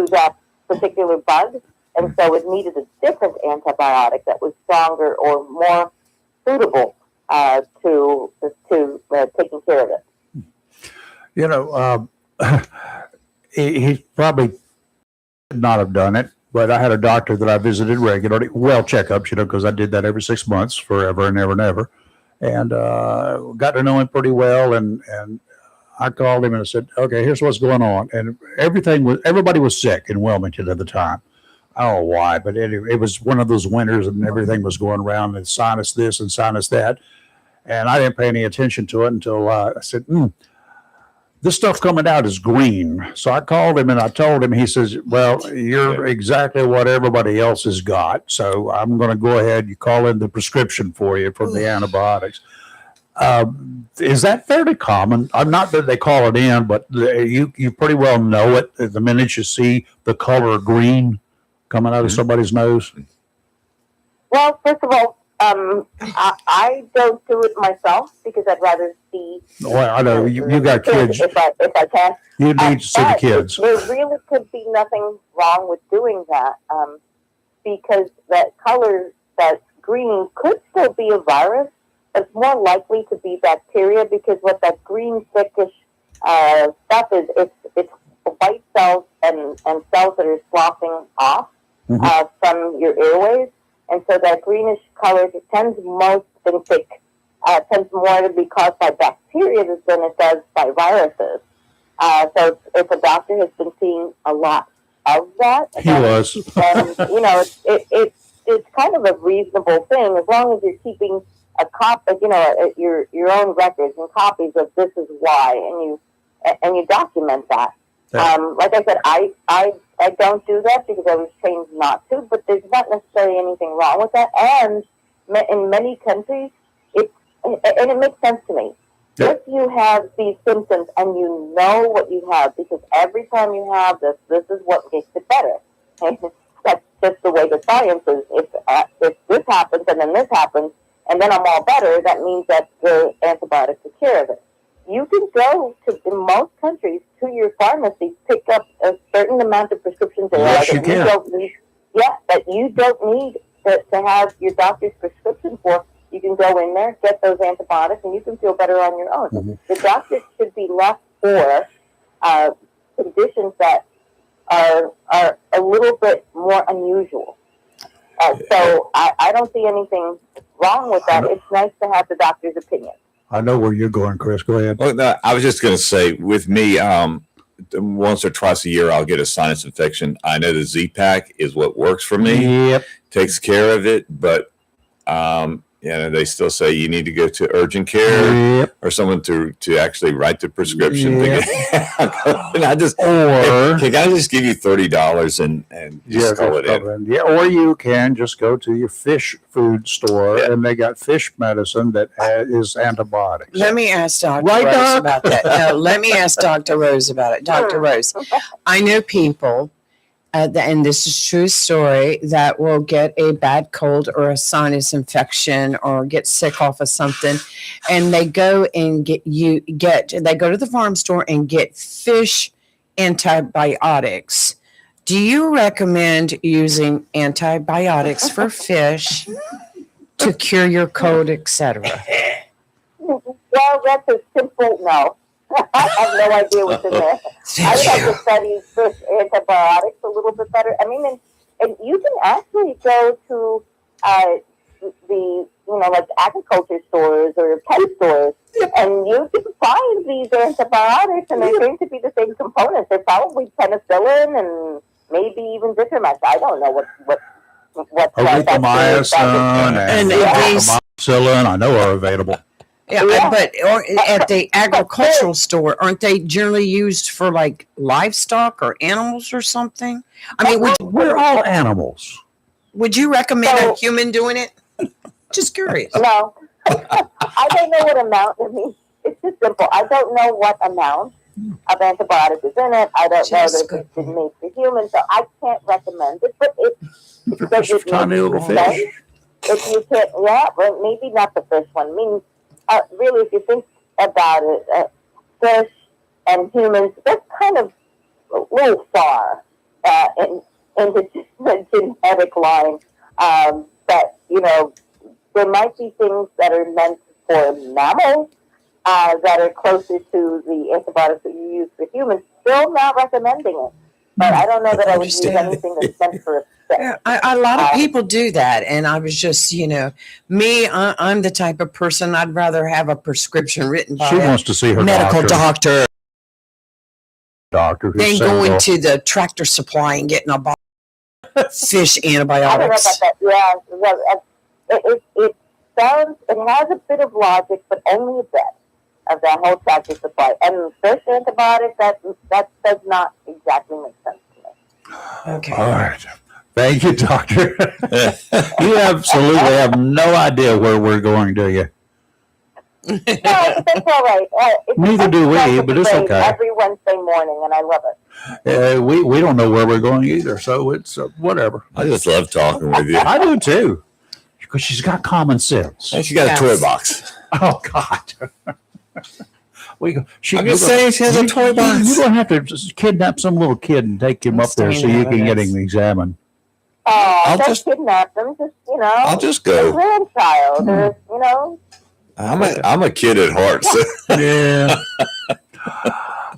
that particular bug, And so it needed a different antibiotic that was stronger or more suitable to taking care of it. You know, he probably could not have done it, but I had a doctor that I visited regularly, well checkups, because I did that every 6 months, forever and ever and ever, and got to know him pretty well. And I called him and I said, "Okay, here's what's going on." And everybody was sick in Wilmington at the time. I don't know why, but it was one of those winters, and everything was going around, and sinus this and sinus that. And I didn't pay any attention to it until I said, this stuff coming out is green. So I called him and I told him, he says, "Well, you're exactly what everybody else has got. So I'm going to go ahead. You call in the prescription for you for the antibiotics." Is that fairly common? I'm not that they call it in, but you pretty well know it the minute you see the color green coming out of somebody's nose. Well, first of all, I don't do it myself because I'd rather see. Well, I know you got kids. If I can. You need to see the kids. There really could be nothing wrong with doing that because that color, that green, could still be a virus. It's more likely to be bacteria because what that green thickish stuff is, it's white cells and cells that are sloughing off from your airways. And so that greenish color tends more to be caused by bacteria than it does by viruses. So if a doctor has been seeing a lot of that, he was. And it's kind of a reasonable thing as long as you're keeping a copy, your own records and copies of this is why, and you document that. Like I said, I don't do that because I was trained not to, but there's not necessarily anything wrong with that. And in many countries, it makes sense to me. If you have these symptoms and you know what you have, because every time you have this is what makes it better. Okay? That's just the way the science is. If this happens and then this happens and then I'm all better, that means that the antibiotics take care of it. You can go to, in most countries, to your pharmacy, pick up a certain amount of prescriptions Yes, you can. that you don't need to have your doctor's prescription for. You can go in there, get those antibiotics, and you can feel better on your own. Mm-hmm. The doctor should be left for conditions that are a little bit more unusual. So I don't see anything wrong with that. It's nice to have the doctor's opinion. I know where you're going, Chris. Go ahead. Well, no, I was just going to say, with me, once or twice a year, I'll get a sinus infection. I know the Z-Pack is what works for me. Yep. Takes care of it, but they still say you need to go to urgent care or someone to actually write the prescription. Yep. And I just, can I just give you $30 and just call it in? Yeah, or you can just go to your fish food store and they got fish medicine that is antibiotics. Let me ask Dr. Right, Rose Doc? about that. No, let me ask Dr. Rose about it. Dr. Rose, I know people, and this is a true story, that will get a bad cold or a sinus infection or get sick off of something, and they go and they go to the farm store and get fish antibiotics. Do you recommend using antibiotics for fish to cure your cold, etc.? Well, that's a simple no. I have no idea what's in there. I would have to study fish antibiotics a little bit better. I mean, and you can actually go to like agriculture stores or pet stores, and you can find these antibiotics, and they seem to be the same components. They're probably penicillin and maybe even discriminate. I don't know what Erythromycin and amoxicillin, I know, are available. Yeah, but at the agricultural store, aren't they generally used for like livestock or animals or something? I mean, We're all animals. would you recommend a human doing it? Just curious. No, I don't know what amount. I mean, it's just simple. I don't know what amount of antibiotics is in it. I don't know that it's been made for humans, so I can't recommend it. But it Tiny little fish. If you can't, well, maybe not the fish one. I mean, really, if you think about it, fish and humans, that's kind of a little far into the genetic line. But, there might be things that are meant for mammals that are closer to the antibiotics that you use for humans. Still not recommending it. But I don't know that I would use anything that's meant for a fish. Yeah, a lot of people do that, and I was just, me. I'm the type of person I'd rather have a prescription written by She a wants to see her medical doctor doctor who's than saying, going well, to the Tractor Supply and getting a bottle of fish I don't know antibiotics. about that. Yeah, it sounds, it has a bit of logic, but only a bit of that whole Tractor Supply. And fish antibiotics, that does not exactly make sense to me. Okay. all right. Thank you, doctor. You absolutely have no idea where we're going, do you? No, that's all right. Neither do we, but it's okay. Every Wednesday morning, and I love it. We don't know where we're going either, so it's whatever. I just love talking with you. I do too, because she's got common sense. And she got Yes. a toy box. Oh God. I'm just saying she has a toy box. You don't have to just kidnap some little kid and take him I'm up there so staying you out of can get this. him examined. I'll Don't just- kidnap them. Just, I'll just a go. grandchild, or, I'm a kid at heart. So. Yeah.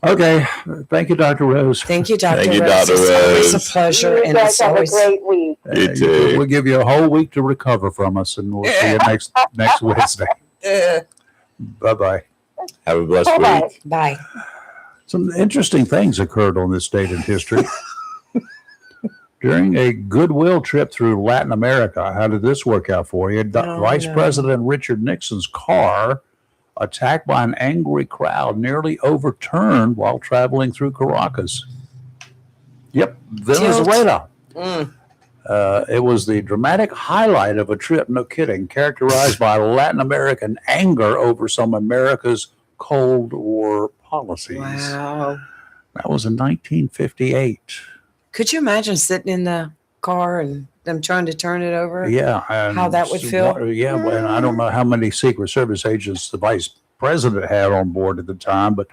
Okay. Thank you, Dr. Rose. Thank you, Dr. Thank you, Rose. Dr. It's always Rose. a pleasure, you and guys it's have always a great week. You too. We'll give you a whole week to recover from us, and we'll see you next Wednesday. Bye-bye. Have a blessed Bye-bye. week. bye. Some interesting things occurred on this date in history. During a goodwill trip through Latin America, how did this work out for you? Vice no. President Richard Nixon's car, attacked by an angry crowd, nearly overturned while traveling through Caracas. Yep, Venezuela. Mm. It was the dramatic highlight of a trip, no kidding, characterized by Latin American anger over some America's Cold War policies. Wow. That was in 1958. Could you imagine sitting in the car and them trying to turn it over? Yeah. And How that would feel? Yeah. And I don't know how many Secret Service agents the vice president had on board at the time, but,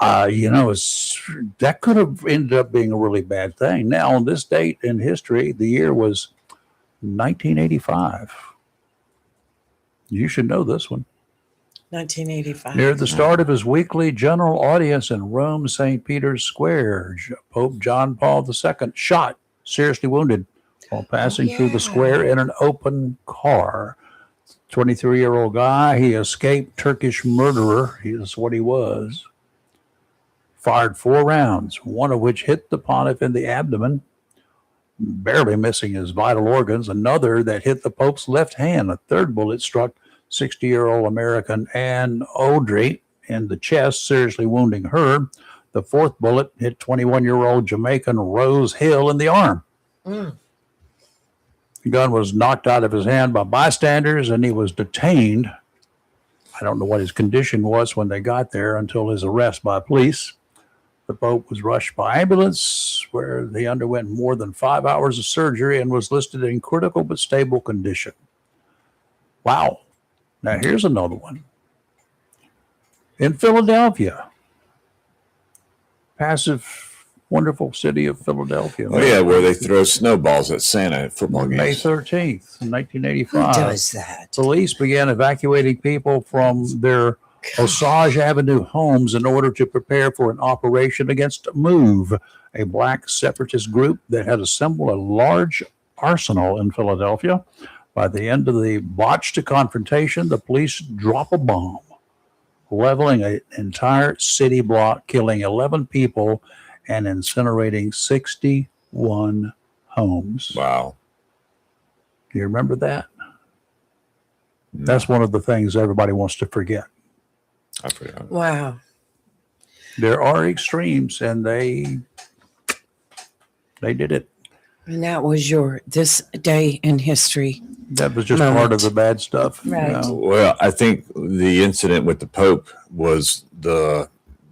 that could have ended up being a really bad thing. Now, on this date in history, the year was 1985. You should know this one. 1985. Near the start of his weekly general audience in Rome, St. Peter's Square, Pope John Paul II shot, seriously wounded, while passing through the square in an open car. 23-year-old guy, he escaped Turkish murderer. Is what he was. Fired 4 rounds, one of which hit the pontiff in the abdomen, barely missing his vital organs. Another that hit the Pope's left hand. A third bullet struck 60-year-old American Ann Audrey in the chest, seriously wounding her. The fourth bullet hit 21-year-old Jamaican Rose Hill in the arm. Mm. The gun was knocked out of his hand by bystanders, and he was detained. I don't know what his condition was when they got there until his arrest by police. The Pope was rushed by ambulance, where he underwent more than 5 hours of surgery and was listed in critical but stable condition. Wow. Now, here's another one. In Philadelphia, passive, wonderful city of Philadelphia. Oh, yeah, where they throw snowballs at Santa at football May games. 13th, Who 1985. does that? Police began evacuating people from their Osage Avenue homes in order to prepare for an operation against MOVE, a black separatist group that had assembled a large arsenal in Philadelphia. By the end of the botched confrontation, the police drop a bomb, leveling an entire city block, killing 11 people and incinerating 61 homes. Wow. Do you remember that? That's one of the things everybody wants to forget. I forgot. Wow. There are extremes, and they did it. And that was your this day in history. That was just Moment. part of the bad stuff. you Right. know. Well, I think the incident with the Pope was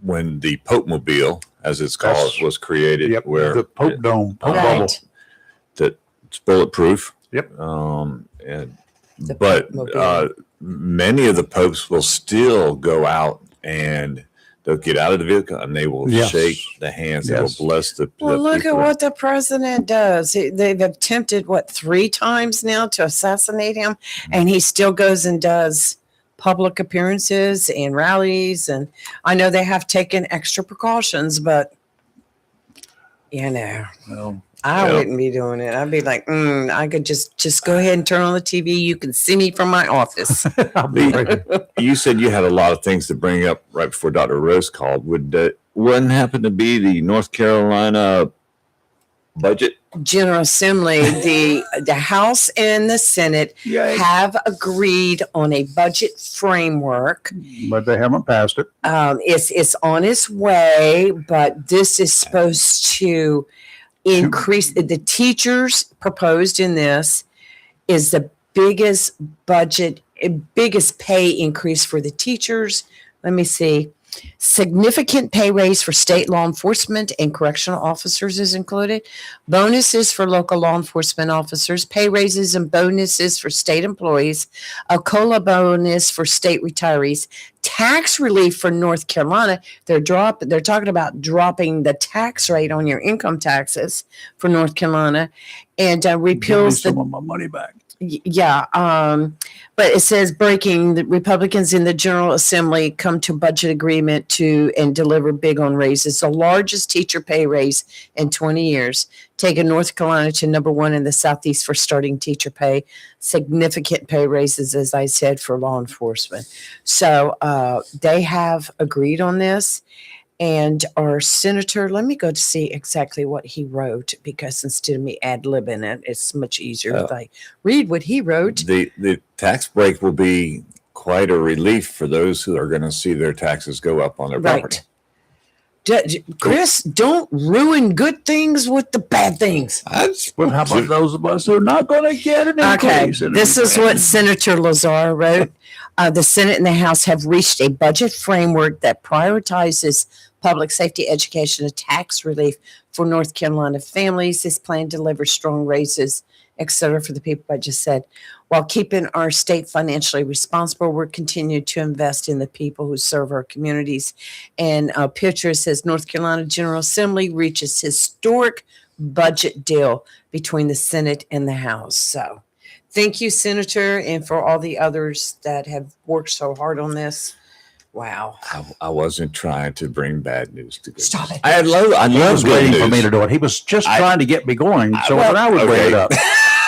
when the Pope Mobile, as it's called, That's- was created, Yep. where The Pope Dome, Pope Right. Bubble. it's bulletproof. Yep. The But Pope Mobile. many of the popes will still go out and they'll get out of the vehicle and they will Yes. shake the hands. They Yes. will bless the Well, look at people. what the president does. They've attempted, 3 times now to assassinate him, and he still goes and does public appearances and rallies. And I know they have taken extra precautions, but, Well, I Yeah. wouldn't be doing it. I'd be like, I could just go ahead and turn on the TV. You can see me from my office. I'll be ready. You said you had a lot of things to bring up right before Dr. Rose called. Would one happen to be the North Carolina budget? General Assembly, the House and the Senate Yay. have agreed on a budget framework. But they haven't passed it. It's on its way, but this is supposed to increase the teachers proposed in this is the biggest biggest pay increase for the teachers. Let me see. Significant pay raise for state law enforcement and correctional officers is included. Bonuses for local law enforcement officers, pay raises and bonuses for state employees, a COLA bonus for state retirees, tax relief for North Carolina. They're talking about dropping the tax rate on your income taxes for North Carolina, and Give me repeals the some of my money back. yeah, but it says breaking the Republicans in the General Assembly come to budget agreement and deliver big on raises. The largest teacher pay raise in 20 years, taking North Carolina to number 1 in the Southeast for starting teacher pay. Significant pay raises, as I said, for law enforcement. So they have agreed on this. And our senator, let me go to see exactly what he wrote, because instead of me ad-libbing it, it's much easier if I read what he wrote. The tax break will be quite a relief for those who are going to see their taxes go up on their property. Chris, don't ruin good things with the bad things. Well, how about those of us who are not going to get an Okay, increase? this is what Senator Lazar wrote. The Senate and the House have reached a budget framework that prioritizes public safety, education, and tax relief for North Carolina families. This plan delivers strong raises, et cetera, for the people I just said. While keeping our state financially responsible, we're continuing to invest in the people who serve our communities. And a picture says North Carolina General Assembly reaches historic budget deal between the Senate and the House. So thank you, Senator, and for all the others that have worked so hard on this. Wow. I wasn't trying to bring bad news to good. Stop it. I He love was good waiting for news. me to do it. He was just trying to get me going. So well, when I would bring okay. it up.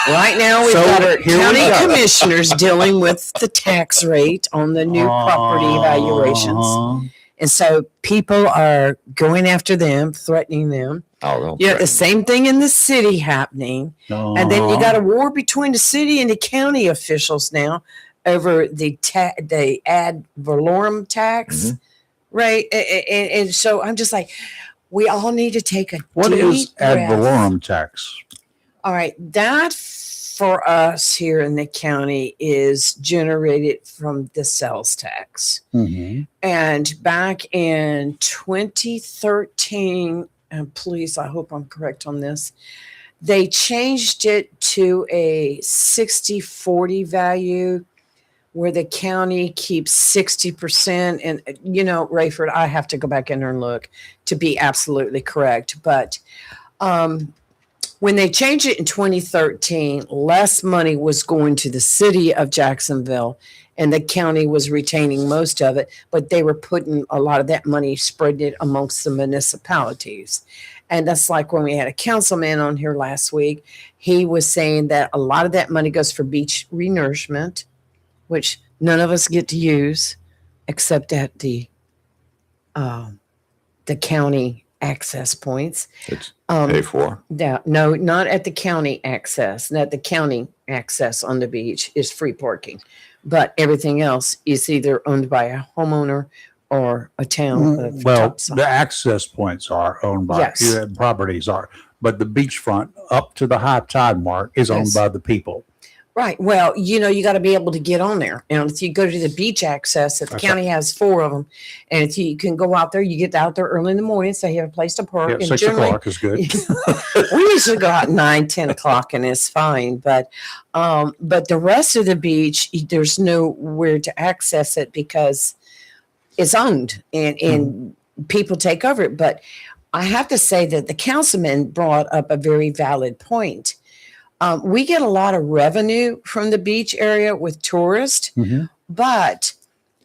Right now, we've So, got our here we county go. commissioners dealing with the tax rate on the new property evaluations. And so people are going after them, threatening them. Oh, don't Yeah, the threaten. same thing in the city happening. And then you got a war between the city and the county officials now over the ad valorem tax, right? And so I'm just like, we all need to take a What deep is ad breath. valorem tax? All right, that for us here in the county is generated from the sales tax. Mm-hmm. And back in 2013, and please, I hope I'm correct on this, they changed it to a 60-40 value where the county keeps 60%. And, Rayford, I have to go back in there and look to be absolutely correct. But when they changed it in 2013, less money was going to the city of Jacksonville and the county was retaining most of it, but they were putting a lot of that money, spreading it amongst the municipalities. And that's like when we had a councilman on here last week, he was saying that a lot of that money goes for beach renourishment, which none of us get to use except at the county access points. It's paid for. No, not at the county access. Not the county access on the beach is free parking, but everything else is either owned by a homeowner or a town. of Well, topside. the access points are owned by Yes. properties are, but the beachfront up to the high tide mark is owned Yes. by the people. Right. Well, you got to be able to get on there. And if you go to the beach access, if the That's county has 4 of them, and if you can go out there, you get out there early in the morning, so you have a place to park. Yeah, and 6 generally, o'clock is good. we usually go out 9, 10 o'clock and it's fine. But the rest of the beach, there's nowhere to access it because is owned and people take over it. But I have to say that the councilman brought up a very valid point. We get a lot of revenue from the beach area with tourists, but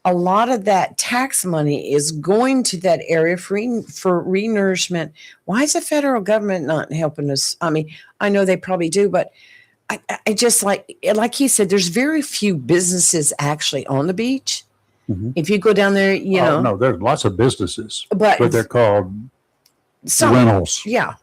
a lot of that tax money is going to that area for renourishment. Why is the federal government not helping us? I mean, I know they probably do, but I just like he said, there's very few businesses actually on the beach. If you go down there, you know. No, there's lots of businesses, but they're called rentals. Yeah,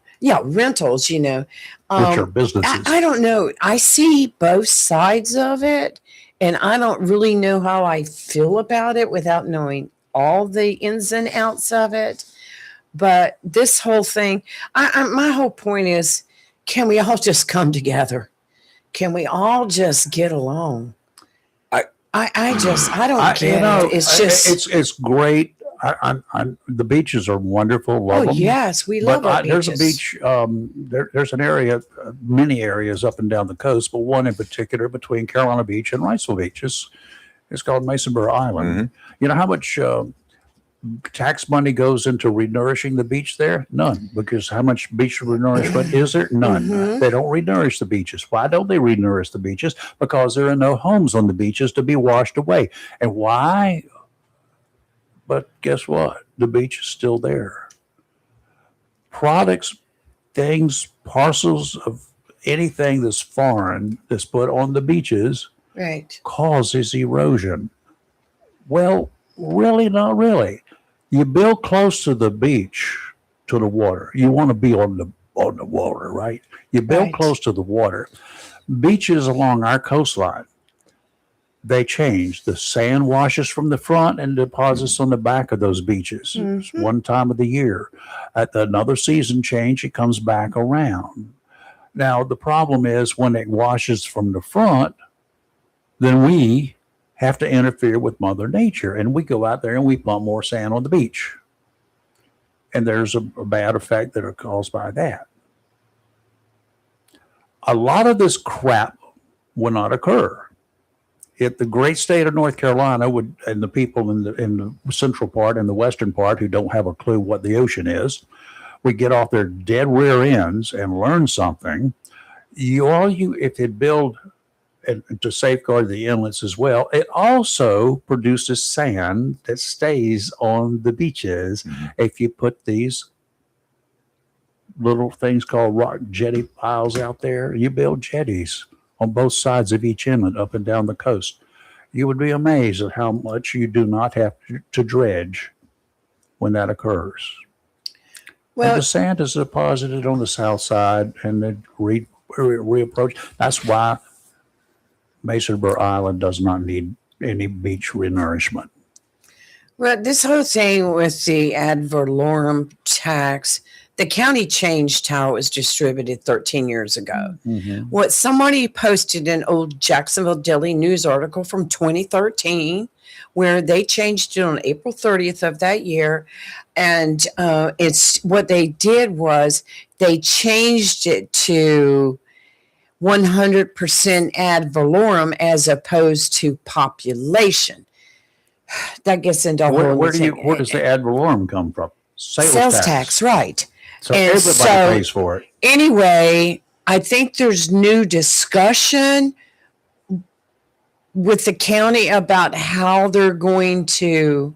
rentals, you know. Which are businesses. I don't know. I see both sides of it, and I don't really know how I feel about it without knowing all the ins and outs of it. But this whole thing, my whole point is, can we all just come together? Can we all just get along? I don't get it. It's just it's great. The beaches are wonderful. Love them. Yes, we love our beaches. There's a beach. There's an area, many areas up and down the coast, but one in particular between Carolina Beach and Riceville Beach is called Masonboro Island. You know how much tax money goes into renourishing the beach there? None, because how much beach renourishment is there? None. They don't renourish the beaches. Why don't they renourish the beaches? Because there are no homes on the beaches to be washed away. And why? But guess what? The beach is still there. Products, things, parcels of anything that's foreign that's put on the beaches causes erosion. Well, really, not really. You build close to the beach, to the water. You want to be on the water, right? You build close to the water. Beaches along our coastline, they change. The sand washes from the front and deposits on the back of those beaches. It's one time of the year. At another season change, it comes back around. Now, the problem is when it washes from the front, then we have to interfere with Mother Nature. And we go out there and we pump more sand on the beach. And there's a bad effect that are caused by that. A lot of this crap will not occur if the great state of North Carolina would, and the people in the central part and the western part who don't have a clue what the ocean is, would get off their dead rear ends and learn something. If they build and to safeguard the inlets as well, it also produces sand that stays on the beaches. If you put these little things called rock jetty piles out there, you build jetties on both sides of each inlet up and down the coast. You would be amazed at how much you do not have to dredge when that occurs. Well, and the sand is deposited on the south side and then reapproach. That's why Masonboro Island does not need any beach renourishment. Well, this whole thing with the ad valorem tax, the county changed how it was distributed 13 years ago. What somebody posted an old Jacksonville Daily News article from 2013, where they changed it on April 30th of that year. And it's what they did was they changed it to 100% ad valorem as opposed to population. That gets into a whole where does the ad valorem come from? Sales tax, right. So everybody pays for it. Anyway, I think there's new discussion with the county about how they're going to,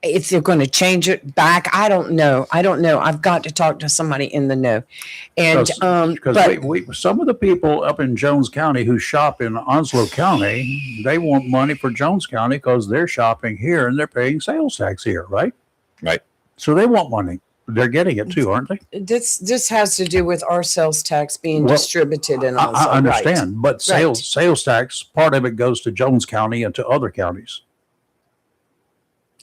if they're going to change it back. I don't know. I've got to talk to somebody in the know. And because some of the people up in Jones County who shop in Onslow County, they want money for Jones County because they're shopping here and they're paying sales tax here, right? Right. So they want money. They're getting it too, aren't they? This has to do with our sales tax being distributed and all. I understand, but sales tax, part of it goes to Jones County and to other counties.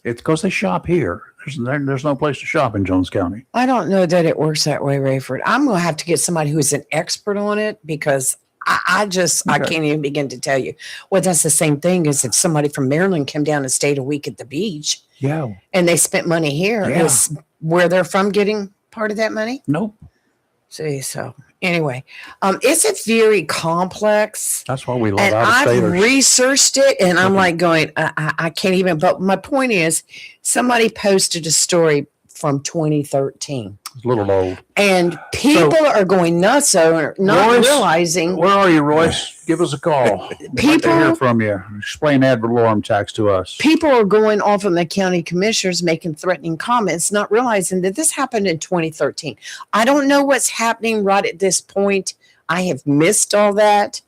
It's because they shop here. There's no place to shop in Jones County. I don't know that it works that way, Rayford. I'm going to have to get somebody who is an expert on it because I can't even begin to tell you. Well, that's the same thing as if somebody from Maryland came down and stayed a week at the beach. Yeah. And they spent money here. Yeah. Is where they're from getting part of that money? Nope. See, so Anyway, it's a very complex. That's why we love And out of I've staters. researched it, and I'm like going, I can't even. But my point is, somebody posted a story from 2013, It's a little old. and people are going nuts over not Royce, realizing. Where are you, Royce? Give us a call. We'd like to hear from you. Explain ad valorem tax to us. People are going off on the county commissioners making threatening comments, not realizing that this happened in 2013. I don't know what's happening right at this point. I have missed all that.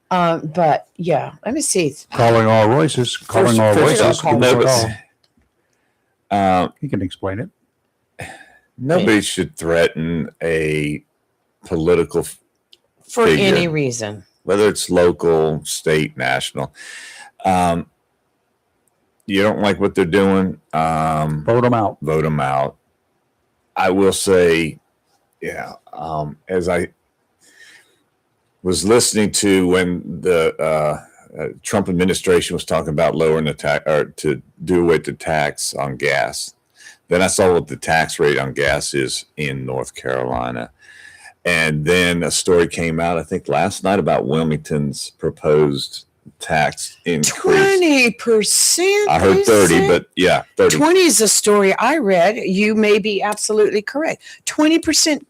But yeah, let me see. Calling all Royces. Calling all First Royces. off, Give us a no, call. You can explain it. nobody should threaten a political For figure, any reason. whether it's local, state, national. You don't like what they're doing, Vote them out. vote them out. I will say, as I was listening to when the Trump administration was talking about lowering the tax or to do away with the tax on gas, then I saw what the tax rate on gas is in North Carolina. And then a story came out, I think last night, about Wilmington's proposed tax increase. 20%. I heard 30, but yeah, 30. 20 is a story I read. You may be absolutely correct. 20%.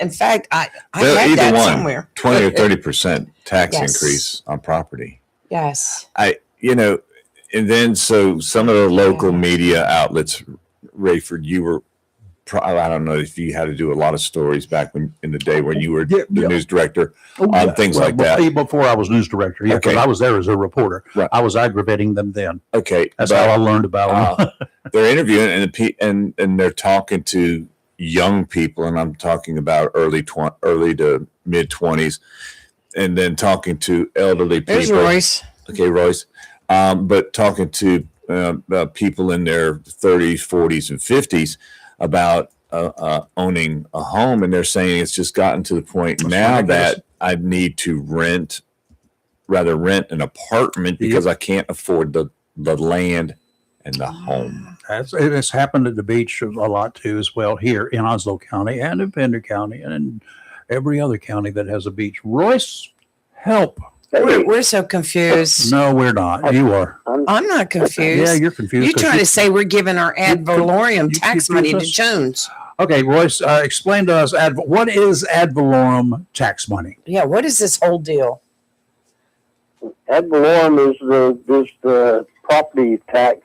In fact, I They're had either that one, somewhere. 20 or 30% tax Yes. increase on property. Yes. And then so some of the local media outlets, Rayford, you were, I don't know if you had to do a lot of stories back in the day when you were the news director on things like that. Before I was news director, because Okay. I was there as a reporter. Right. I was aggravating them then. Okay, That's how I learned about them. they're interviewing and they're talking to young people, and I'm talking about early to mid 20s, and then talking to elderly people. There's Royce. Okay, Royce. But talking to people in their 30s, 40s, and 50s about owning a home, and they're saying it's just gotten to the point now that I need to rent an apartment because I can't afford the land and the home. It's happened at the beach a lot too, as well, here in Onslow County and in Pender County and in every other county that has a beach. Royce, help. We're so confused. No, we're not. You are. I'm not confused. Yeah, you're confused. You're trying to say we're giving our ad valorem you tax confuse money to us. Jones. Okay, Royce, explain to us what is ad valorem tax money? Yeah, what is this whole deal? Ad valorem is the property tax,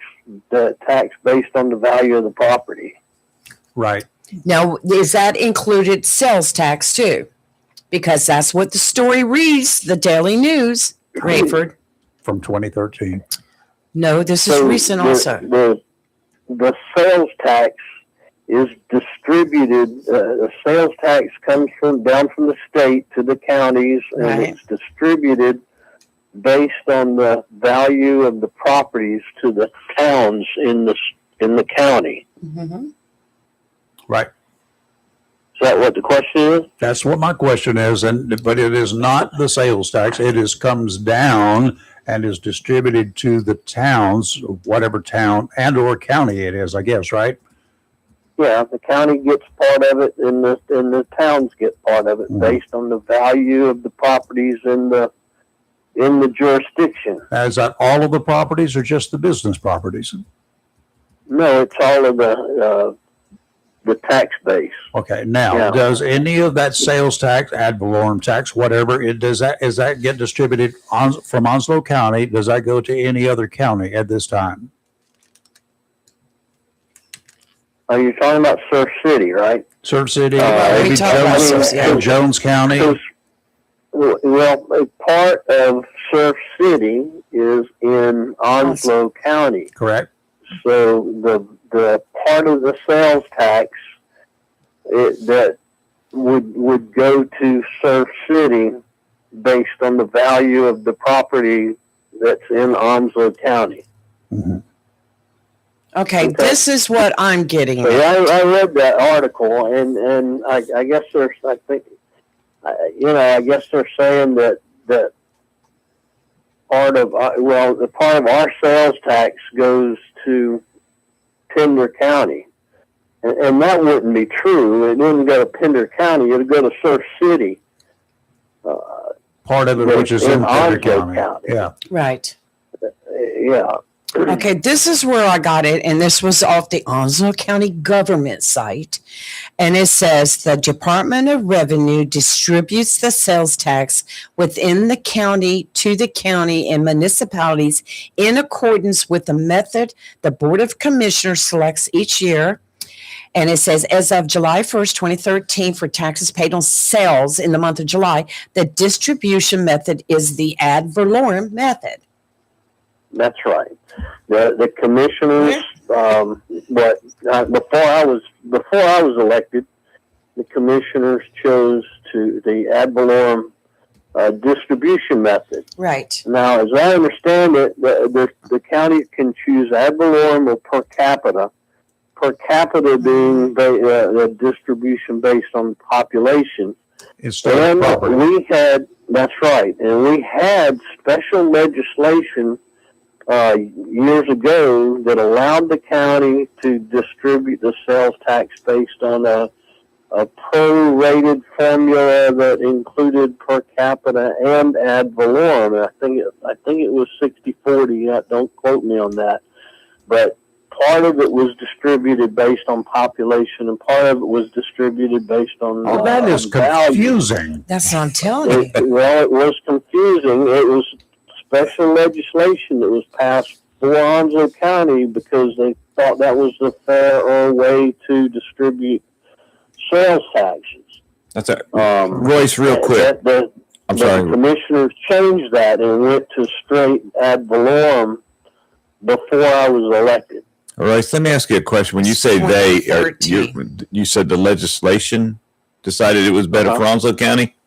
the tax based on the value of the property. Right. Now, is that included sales tax too? Because that's what the story reads, the Daily News, Rayford. From 2013. No, this is recent also. The sales tax is distributed. The sales tax comes down from the state to the counties, and Right. it's distributed based on the value of the properties to the towns in the county. Mm-hmm. Right. Is that what the question is? That's what my question is, but it is not the sales tax. It comes down and is distributed to the towns, whatever town and or county it is, I guess, right? Yeah, the county gets part of it, and the towns get part of it based on the value of the properties in the jurisdiction. Is that all of the properties or just the business properties? No, it's all of the tax base. Okay. Now, does any of that sales tax, ad valorem tax, whatever is that get distributed from Onslow County? Does that go to any other county at this time? Are you talking about Surf City, right? Surf City, we maybe talked about Surf City. and Jones County. Well, a part of Surf City is in Onslow County. Correct. So the part of the sales tax that would go to Surf City based on the value of the property that's in Onslow County. Mm-hmm. Okay, this is what I'm getting So at. I read that article, and I guess there's, I think, I guess they're saying that part of our sales tax goes to Pender County, and that wouldn't be true. It wouldn't go to Pender County. It would go to Surf City. Part of it, which is in Pender County. Yeah. Right. Yeah. Okay, this is where I got it, and this was off the Onslow County government site. And it says the Department of Revenue distributes the sales tax within the county to the county and municipalities in accordance with the method the Board of Commissioners selects each year. And it says, as of July 1st, 2013, for taxes paid on sales in the month of July, the distribution method is the ad valorem method. That's right. The commissioners, before I was elected, the commissioners chose the ad valorem distribution method. Right. Now, as I understand it, the county can choose ad valorem or per capita. Per capita being the distribution based on population. Instead of property. That's right, and we had special legislation years ago that allowed the county to distribute the sales tax based on a prorated formula that included per capita and ad valorem. I think it was 60-40. Don't quote me on that, but part of it was distributed based on population, and part of it was distributed based on. Oh, that is confusing. That's what I'm telling you. Well, it was confusing. It was special legislation that was passed for Onslow County because they thought that was the fairer way to distribute sales taxes. That's it. Royce, real quick. I'm sorry. The commissioners changed that and went to straight ad valorem before I was elected. Royce, let me ask you a question. When you say they, you said the legislation decided it was better for Onslow County?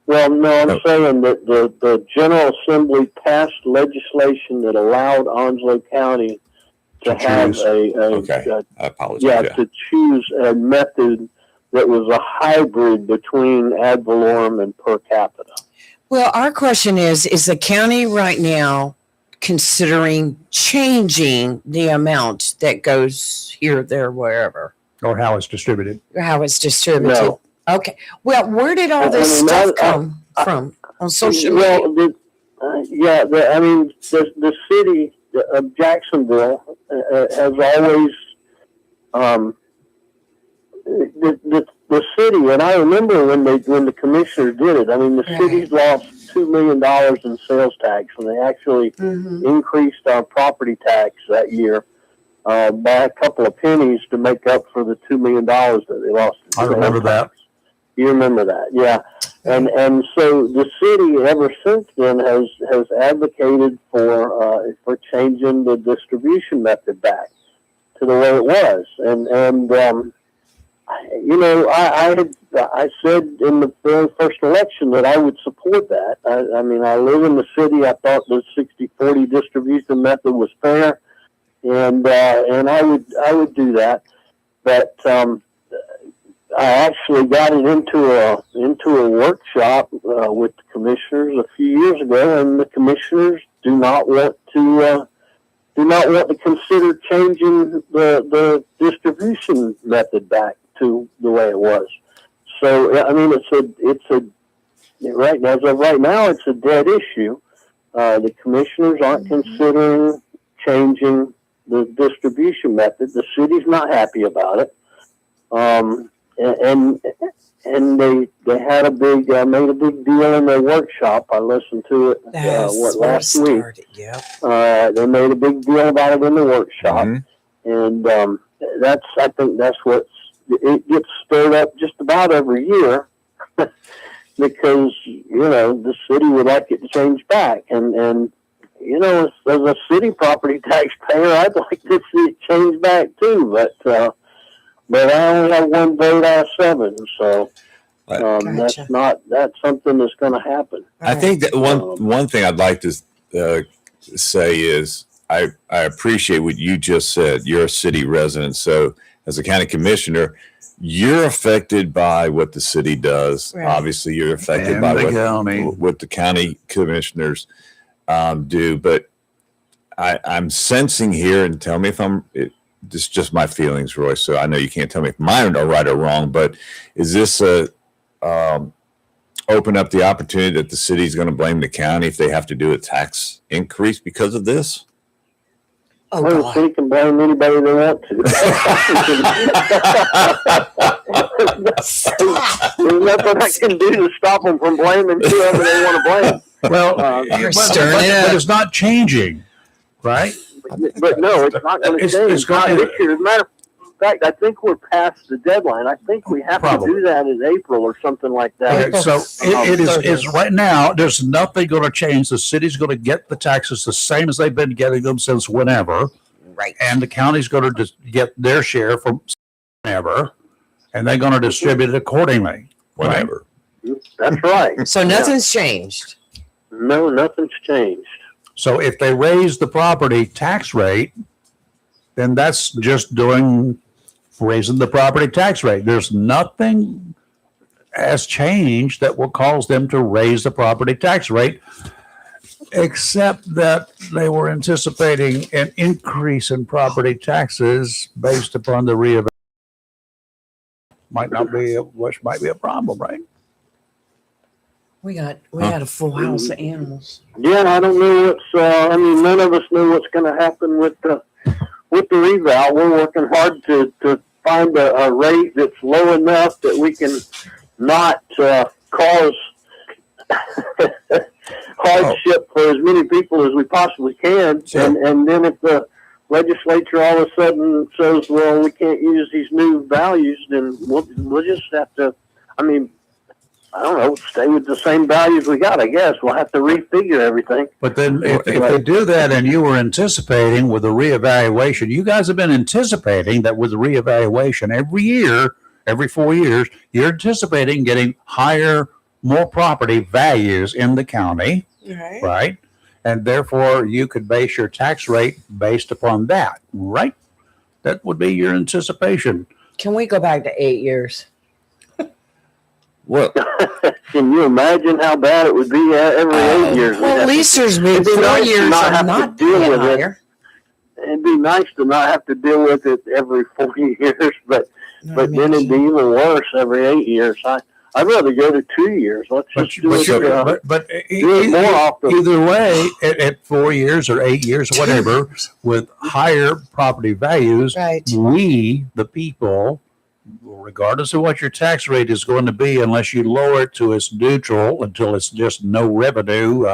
Well, no, I'm saying that the General Assembly passed legislation that allowed Onslow County to have I apologize. to choose a method that was a hybrid between ad valorem and per capita. Well, our question is the county right now considering changing the amount that goes here, there, wherever? Or how it's distributed. How it's distributed? No. Okay. Well, where did all this stuff come from on social media? Well, the city of Jacksonville has always, the city, and I remember when the commissioners did it. I mean, the city's lost $2 million in sales tax, and they actually increased our property tax that year by a couple of pennies to make up for the $2 million that they lost. I remember that. You remember that, yeah. And so the city ever since then has advocated for changing the distribution method back to the way it was. And I said in the very first election that I would support that. I mean, I live in the city. I thought the 60-40 distribution method was fair, and I would do that. But I actually got it into a workshop with the commissioners a few years ago, and the commissioners do not want to consider changing the distribution method back to the way it was. So I mean, right now it's a dead issue. The commissioners aren't considering changing the distribution method. The city's not happy about it. And they had made a big deal in their workshop. I listened to it last week. They made a big deal about it in the workshop, and I think that's it gets stirred up just about every year because the city would like it to change back, and as a city property taxpayer, I'd like to see it change back too, but I only have one vote out of 7, so gotcha. That's something that's going to happen. I think that one thing I'd like to say is I appreciate what you just said. You're a city resident, so as a county commissioner, you're affected by what the city does. Right. Obviously, you're affected by what the county commissioners do. But I'm sensing here, and tell me if this is just my feelings, Roy. So I know you can't tell me if mine are right or wrong, but is this open up the opportunity that the city's going to blame the county if they have to do a tax increase because of this? Oh, Well, the God. city can blame anybody they want to. There's nothing I can do to stop them from blaming whoever they want to blame. Well, You're but stirring it up. it's not changing, right? But no, it's not going to It's- change. it's Not gonna- this year. As a matter of fact, I think we're past the deadline. I think we have Probably. to do that in April or something like that. Okay, so it is right now. There's nothing going to change. The city's going to get the taxes the same as they've been getting them since whenever, Right. and the county's going to just get their share from whenever, and they're going to distribute it accordingly. Whatever. That's right. So nothing's changed. No, nothing's changed. So if they raise the property tax rate, then that's just raising the property tax rate. There's nothing has changed that will cause them to raise the property tax rate, except that they were anticipating an increase in property taxes based upon the reevaluation. Which might be a problem, right? We got a full house of animals. Yeah, I don't know what's. I mean, none of us know what's going to happen with the reval. We're working hard to find a rate that's low enough that we can not cause hardship for as many people as we possibly can. Sure. And then if the legislature all of a sudden says, well, we can't use these new values, then we'll just have to. I mean, I don't know, stay with the same values we got, I guess. We'll have to refigure everything. But then if they do that and you were anticipating with the reevaluation, you guys have been anticipating that with the reevaluation every year, every 4 years, you're anticipating getting higher, more property values in the county, Right. right? And therefore you could base your tax rate based upon that, right? That would be your anticipation. Can we go back to 8 years? Well, Can you imagine how bad it would be every 8 years? Well, at least there's been It'd be 4 nice to years not of have to not deal being with it. higher. It'd be nice to not have to deal with it every 4 years, but then it'd be even worse every 8 years. I'd rather go to 2 years. Let's But, just do it. but do it more often. either way, at 4 years or 8 years, whatever, with higher property values, Right. we, the people, regardless of what your tax rate is going to be, unless you lower it to its neutral until it's just no revenue,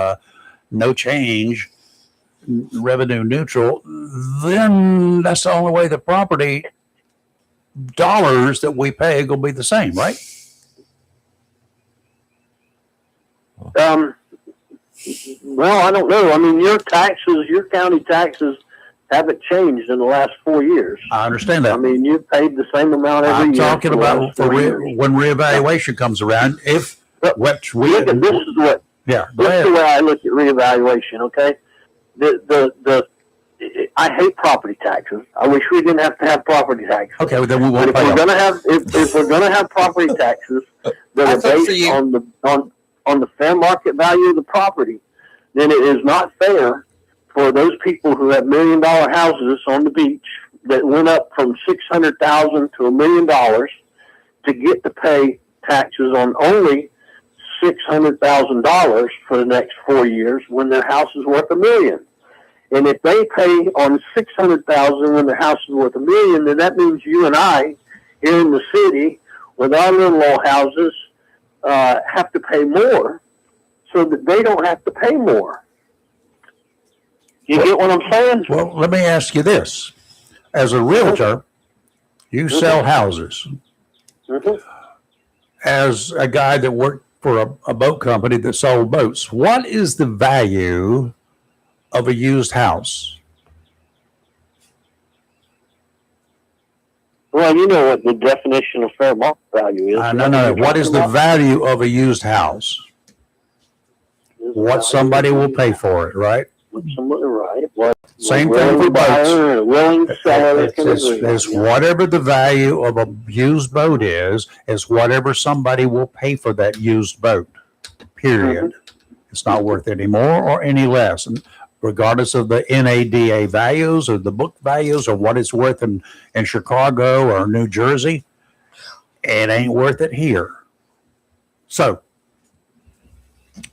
no change, revenue neutral, then that's the only way the property dollars that we pay are going to be the same, right? Well, I don't know. I mean, your county taxes haven't changed in the last 4 years. I understand that. I mean, you've paid the same amount every I'm year. talking for the about last 4 years. when reevaluation comes around. If what we Look at this is what yeah, go this is ahead. the way I look at reevaluation. Okay, I hate property taxes. I wish we didn't have to have property taxes. Okay, well, then we But won't if pay we're them. gonna have if we're gonna have property taxes that I are vote for based you. on the fair market value of the property, then it is not fair for those people who have $1 million houses on the beach that went up from $600,000 to $1 million to get to pay taxes on only $600,000 for the next 4 years when their house is worth $1 million. And if they pay on $600,000 when their house is worth $1 million, then that means you and I here in the city with our little old houses have to pay more so that they don't have to pay more. You get what I'm saying? Well, let me ask you this: as a realtor, you sell houses. Mhm. As a guy that worked for a boat company that sold boats, what is the value of a used house? Well, you know what the definition of fair market value is. No. What is the value of a used house? What somebody will pay for it, right? Right. What Same a thing willing for boats. buyer and a willing seller can agree on. It's whatever the value of a used boat is whatever somebody will pay for that used boat, period. It's not worth any more or any less. And regardless of the NADA values or the book values or what it's worth in Chicago or New Jersey. It ain't worth it here. So,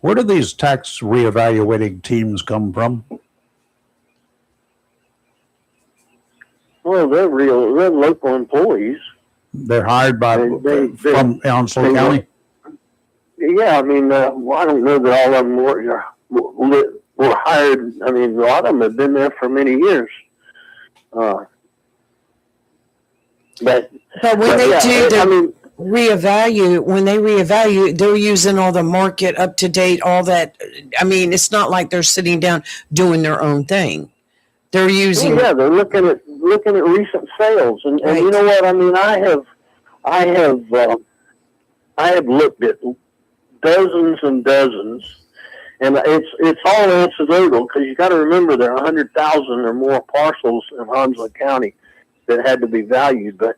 where do these tax reevaluating teams come from? Well, they're local employees. They're hired by from Onslow they County. Yeah, I mean, well, I don't know that all of them were hired. I mean, a lot of them have been there for many years. But when they yeah, do the I mean, reevaluate, they're using all the market up to date, all that. I mean, it's not like they're sitting down doing their own thing. They're using. yeah, they're looking at recent sales, and Right. you know what? I mean, I have looked at dozens and dozens, and it's all anecdotal because you got to remember there are 100,000 or more parcels in Onslow County that had to be valued. But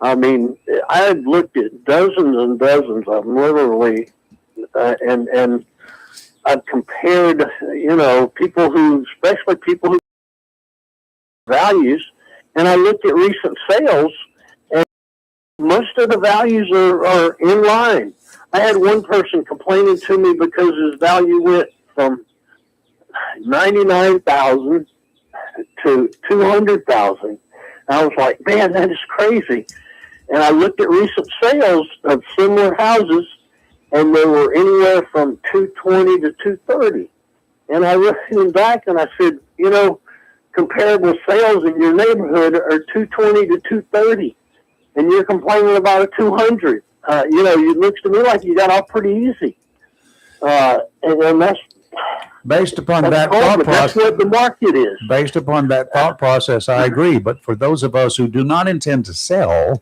I mean, I've looked at dozens and dozens of them, literally, and I've compared, you know, especially people who values, and I looked at recent sales, and most of the values are in line. I had one person complaining to me because his value went from 99,000 to 200,000. I was like, man, that is crazy. And I looked at recent sales of similar houses, and they were anywhere from 220 to 230. And I looked back and I said, you know, comparable sales in your neighborhood are 220 to 230, and you're complaining about a 200. You know, it looks to me like you got off pretty easy. And that's Based upon that's that cold, thought but that's process, what the market is. based upon that thought process, I agree. But for those of us who do not intend to sell,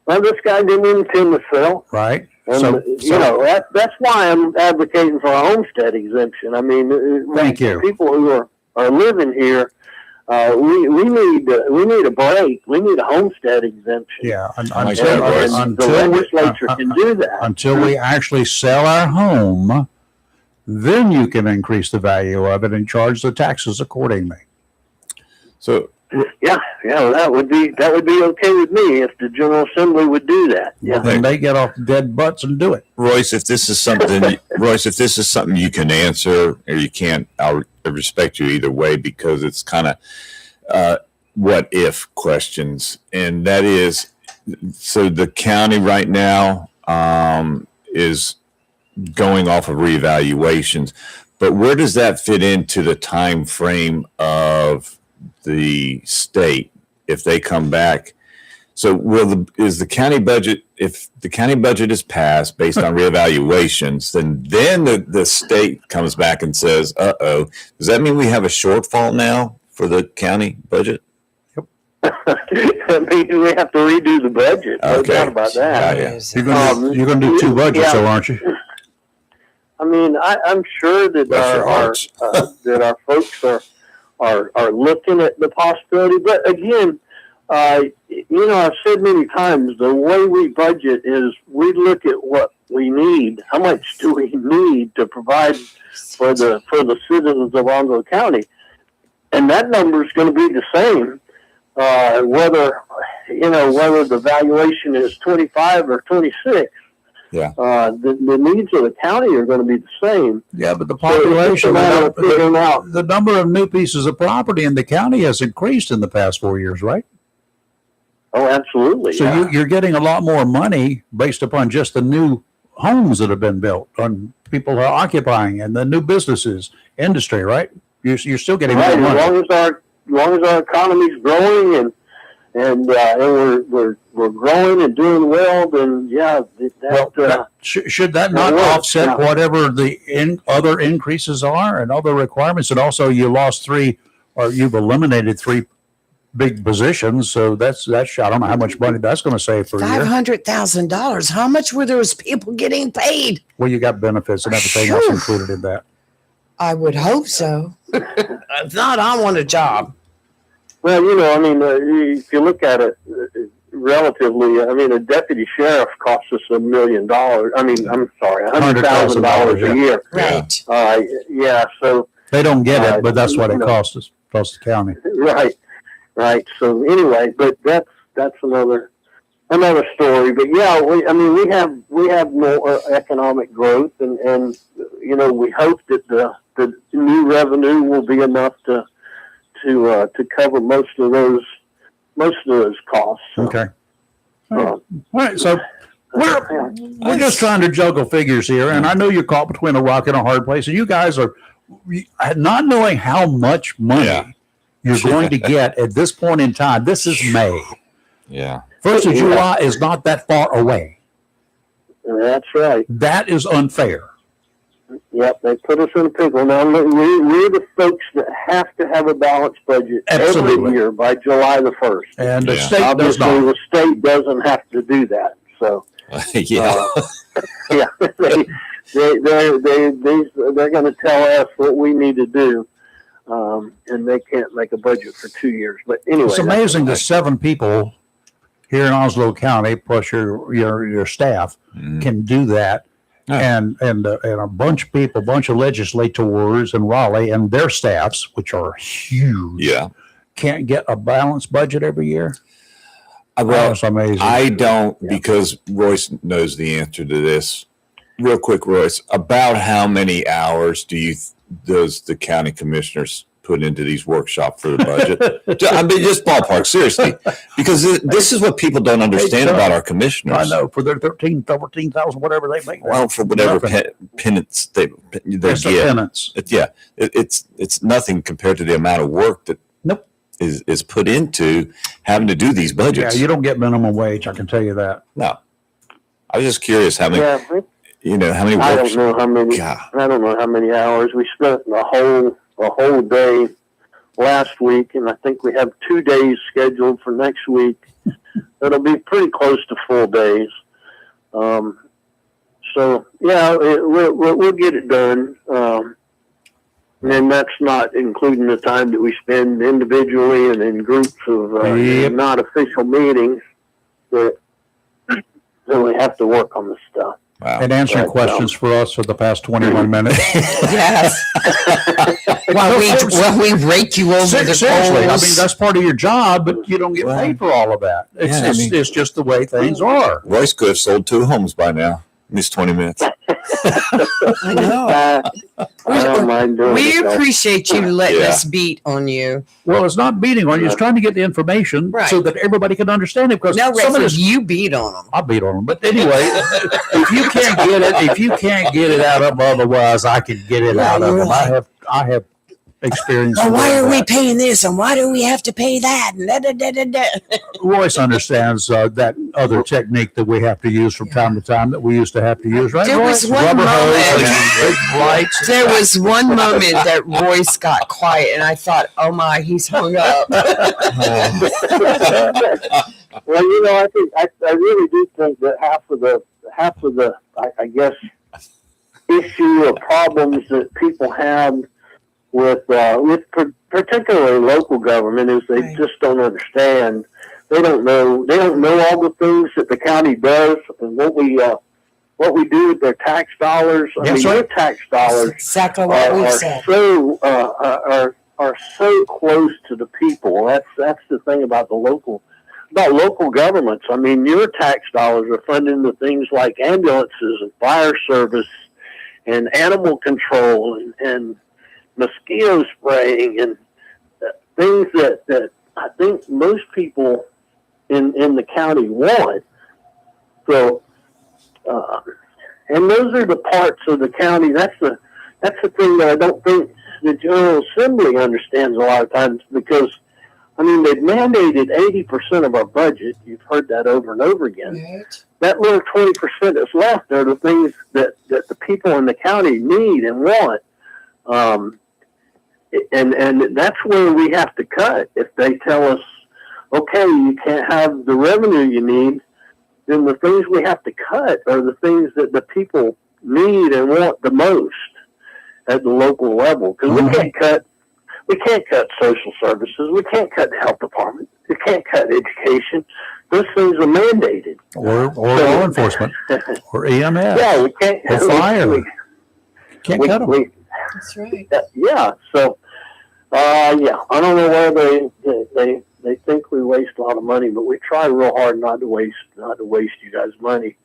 Well, this guy didn't intend to sell. right? And, you know, that's why I'm advocating for a homestead exemption. I mean, Thank you. People who are living here, we need a break. We need a homestead exemption. Yeah, like that, Royce. The legislature can do that. until we actually sell our home, then you can increase the value of it and charge the taxes accordingly. So Yeah, that would be okay with me if the General Assembly would do that. Yeah. Then they get off dead butts and do it. Royce, if this is something you can answer or you can't, I respect you either way, because it's kind of what if questions, and that is, so the county right now is going off of reevaluations, but where does that fit into the time frame of the state if they come back? So is the county budget, if the county budget is passed based on reevaluations, then the state comes back and says, does that mean we have a shortfall now for the county budget? I mean, we have to redo the budget. No Okay. doubt about that. Yeah. You're going to do two budgets, yeah. though, aren't you? I mean, I'm sure that Bless your hearts. that our folks are looking at the possibility. But again, you know, I've said many times, the way we budget is we look at what we need. How much do we need to provide for the citizens of Onslow County? And that number is going to be the same, whether the valuation is 25 or 26. Yeah. The needs of the county are going to be the same. Yeah, but the So it's just a population, matter of figuring out. the number of new pieces of property in the county has increased in the past 4 years, right? Oh, absolutely. So yeah. you're getting a lot more money based upon just the new homes that have been built, on people are occupying, and the new businesses, industry, right? You're still getting Right, more money. as long as our economy's growing and we're growing and doing well, then yeah, Should that that not works, offset yeah. whatever the other increases are and other requirements? And also, you lost three, or you've eliminated three big positions, so that's I don't know how much money that's going to save for a year. $500,000. How much were those people getting paid? Well, you got benefits and everything Phew. else included in that. I would hope so. If not, I want a job. well, you know, I mean, if you look at it, relatively. I mean, a deputy sheriff costs us $1 million. I mean, I'm sorry, $100,000 a year. Right. Yeah. So They don't get it, but that's what it costs us, costs the county. right. So anyway, but that's another story. But yeah, we have more economic growth, and we hope that the new revenue will be enough to cover most of those costs. So, Okay. All right. So we're just trying to juggle figures here, and I know you're caught between a rock and a hard place, and you guys are not knowing how much money you're going to get at this point in time. This is May. Yeah. 1st of July is not that far away. That's right. That is unfair. Yep, they put us in a pickle. Now, we're the folks that have to have a balanced budget every year by July the 1st. And the state does Obviously, not. the state doesn't have to do that. So, Yeah. they're going to tell us what we need to do, and they can't make a budget for 2 years. But anyway, It's amazing that 7 people here in Onslow County, plus your staff, can do that. And a bunch of people, a bunch of legislators in Raleigh and their staffs, which are huge, can't get a balanced budget every year. Well, that's amazing. I don't, because Royce knows the answer to this. Real quick, Royce, about how many hours does the county commissioners put into these workshops for the budget? I mean, just ballpark, seriously, because this is what people don't understand about our commissioners. I know, for their 14,000, whatever they make. Well, for whatever penance they It's get. a penance. It's nothing compared to the amount of work that is put into having to do these budgets. Yeah, you don't get minimum wage, I can tell you that. No. I was just curious how many, how many I works. don't know how many. God. I don't know how many hours we spent a whole day last week, and I think we have 2 days scheduled for next week. It'll be pretty close to full days. So yeah, we'll get it done. And that's not including the time that we spend individually and in groups of not official meetings that we have to work on this stuff. Wow. And answering questions for us for the past 21 minutes. Yes. while we rake you over the Seriously, I mean, coals. that's part of your job, but you don't get paid for all of that. It's just the way things are. Royce could have sold 2 homes by now. It's 20 minutes. I know. I don't mind doing We it. appreciate you letting Yeah. us beat on you. Well, it's not beating on you. It's trying to get the information so that everybody can understand it. Because No, some of Rayford, this, you beat on them. I beat on them. But anyway, if you can't get it out of them, otherwise I can get it out of them. I have experience. Oh, why with are we that. paying this and why do we have to pay that? And Royce understands that other technique that we have to use from time to time that we used to have to use, right? There Royce? was one Rubber hose moment- and big lights. There was one moment that Royce got quiet, and I thought, "Oh my, he's hung up." Well, I really do think that half of the I guess issue or problems that people have with particularly local government is they just don't understand. They don't know all the things that the county does and what we do with their tax dollars. I mean, their tax dollars Exactly what we said. are so close to the people. That's the thing about local governments. I mean, your tax dollars are funding the things like ambulances and fire service and animal control and mosquito spraying and things that I think most people in the county want. So, and those are the parts of the county. That's the thing that I don't think the General Assembly understands a lot of times, because I mean, they've mandated 80% of our budget. You've heard that over and over again. Right. That little 20% that's left are the things that the people in the county need and want. And that's where we have to cut. If they tell us, okay, you can't have the revenue you need, then the things we have to cut are the things that the people need and want the most at the local level. Because we can't cut social services. We can't cut the health department. We can't cut education. those things are mandated. or law enforcement, or EMS, Yeah, we can't. or fire. Can't cut them. That's right. Yeah. So, yeah, I don't know why they think we waste a lot of money, but we try real hard not to waste you guys' money.